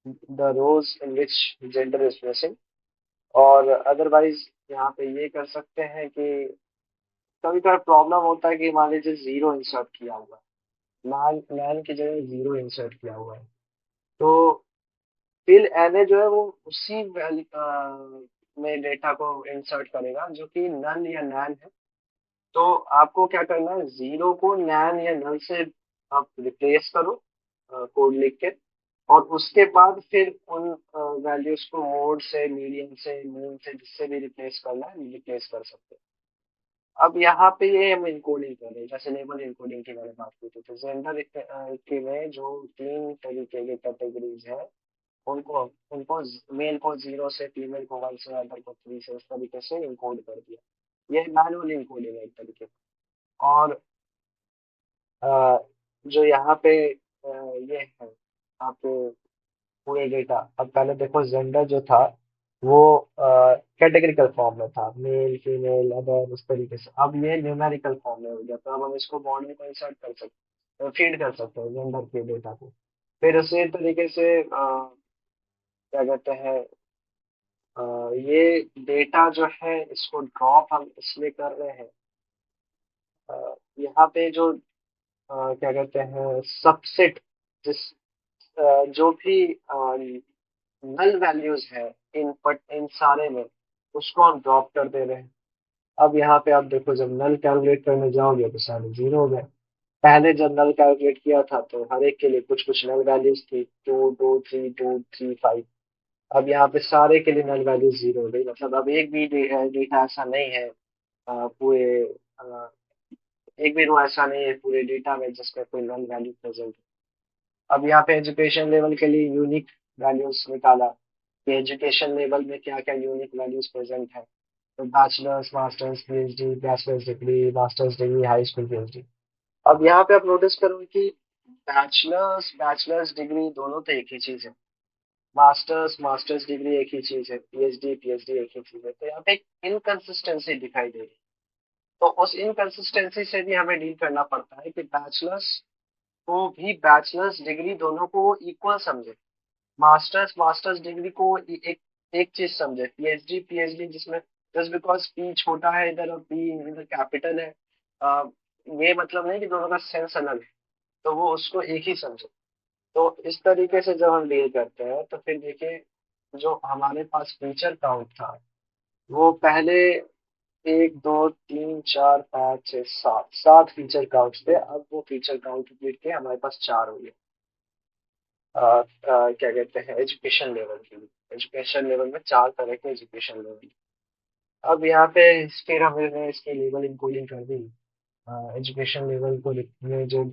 the rows in which gender is missing. और अदरवाइज यहाँ पे ये कर सकते हैं कि कभी कभी प्रॉब्लम होता है कि मान लीजिए जीरो इंसर्ट किया हुआ है, मैन मैन की जगह जीरो इंसर्ट किया हुआ है, तो फिर एनए जो है वो उसी में डेटा को इंसर्ट करेगा जो कि नल या नैन है। तो आपको क्या करना है, जीरो को नैन या नल से आप रिप्लेस करो कोड लिख के। और उसके बाद फिर उन वैल्यूज को मोड से, मीडियन से, मीन से, जिससे भी रिप्लेस करना है रिप्लेस कर सकते हैं। अब यहाँ पे ये हम इनकोडिंग कर रहे हैं, जैसे लेबल इनकोडिंग की मैंने बात की थी, तो जेंडर के में जो तीन तरीके के कैटेगरीज है, उनको उनको मेल को जीरो से, फीमेल को वन से, अदर को थ्री से, इस तरीके से इनकोड कर दिया। ये मैनुअल इनकोडिंग है एक तरीके का। और अ, जो यहाँ पे ये है आपके पूरे डेटा, अब पहले देखो जेंडर जो था वो कैटेगरिकल फॉर्म में था, मेल, फीमेल, अदर, उस तरीके से। अब ये न्यूमेरिकल फॉर्म में हो गया, तो अब हम इसको बॉडी में इंसर्ट कर सकते, फीड कर सकते हैं जेंडर के डेटा को। फिर उसी तरीके से क्या कहते हैं, ये डेटा जो है इसको ड्रॉप हम इसलिए कर रहे हैं, यहाँ पे जो क्या कहते हैं सबसेट, जिस जो भी नल वैल्यूज है इन सारे में, उसको हम ड्रॉप कर दे रहे हैं। अब यहाँ पे आप देखो, जब नल कैलकुलेट करने जाओगे तो सारे जीरो हो गए। पहले जब नल कैलकुलेट किया था तो हर एक के लिए कुछ कुछ नल वैल्यूज थी, two two three, two three five. अब यहाँ पे सारे के लिए नल वैल्यूज जीरो हो गई, मतलब अब एक भी डेटा ऐसा नहीं है पूरे अ, एक भी रो ऐसा नहीं है पूरे डेटा में जिसमें कोई नल वैल्यू प्रेजेंट है। अब यहाँ पे एजुकेशन लेवल के लिए यूनिक वैल्यूज निकाला कि एजुकेशन लेवल में क्या क्या यूनिक वैल्यूज प्रेजेंट है। तो bachelors, masters, PhD, bachelors degree, masters degree, high school PhD. अब यहाँ पे आप नोटिस करोगे कि बैचलर्स डिग्री दोनों तो एक ही चीज है, मास्टर्स डिग्री एक ही चीज है, पीएचडी एक ही चीज है। तो यहाँ पे एक इनकंसिस्टेंसी दिखाई दे रही है। तो उस इनकंसिस्टेंसी से भी हमें डील करना पड़ता है कि बैचलर्स को भी बैचलर्स डिग्री दोनों को इक्वल समझे, मास्टर्स डिग्री को एक एक चीज समझे, पीएचडी जिसमें जस्ट बिकॉज पी छोटा है इधर और पी इधर कैपिटल है, आ, ये मतलब नहीं कि दोनों का सेंस अलग है, तो वो उसको एक ही समझे। तो इस तरीके से जब हम डील करते हैं तो फिर देखिए जो हमारे पास फीचर काउंट था वो पहले 1 2 3 4 5 6 7 7 फीचर काउंट थे। अब वो फीचर काउंट गिर के हमारे पास 4 हो गए। क्या कहते हैं, एजुकेशन लेवल के लिए। एजुकेशन लेवल में 4 तरह के एजुकेशन लेवल। अब यहाँ पे फिर हमने इसकी लेवल इंक्लूडिंग कर दी। एजुकेशन लेवल को में जो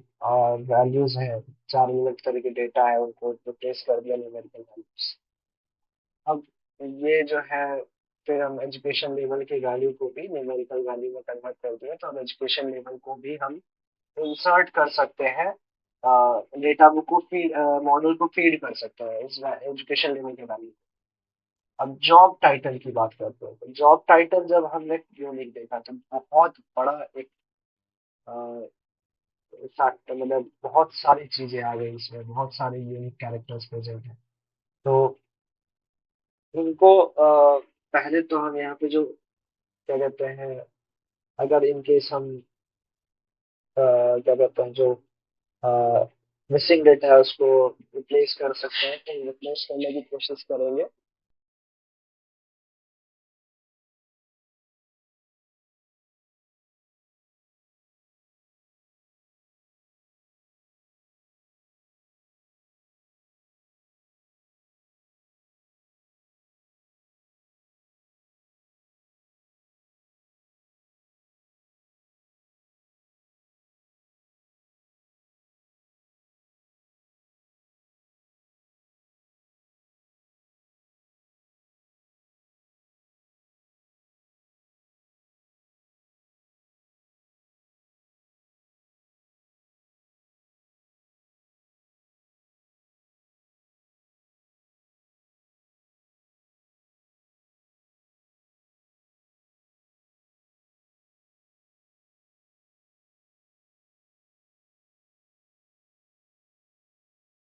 वैल्यूज हैं, 4 अलग तरह के डेटा है, उनको रिप्लेस कर दिया न्यूमेरिकल वैल्यूज। अब ये जो है, फिर हम एजुकेशन लेवल की वैल्यू को भी न्यूमेरिकल वैल्यू में कन्वर्ट कर दिया, तो हम एजुकेशन लेवल को भी हम इंसर्ट कर सकते हैं। डेटा को फीड, मॉडल को फीड कर सकते हैं इस एजुकेशन लेवल के वैल्यू। अब जॉब टाइटल की बात करते हैं, तो जॉब टाइटल जब हमने यूनिक देखा तो बहुत बड़ा एक फैक्ट, मतलब बहुत सारी चीजें आ गई इसमें, बहुत सारे यूनिक कैरेक्टर्स प्रेजेंट हैं। तो उनको पहले तो हम यहाँ पे जो क्या कहते हैं, अगर इन केस हम क्या कहते हैं, जो मिसिंग डेटा है उसको रिप्लेस कर सकते हैं, तो रिप्लेस करने की कोशिश करेंगे।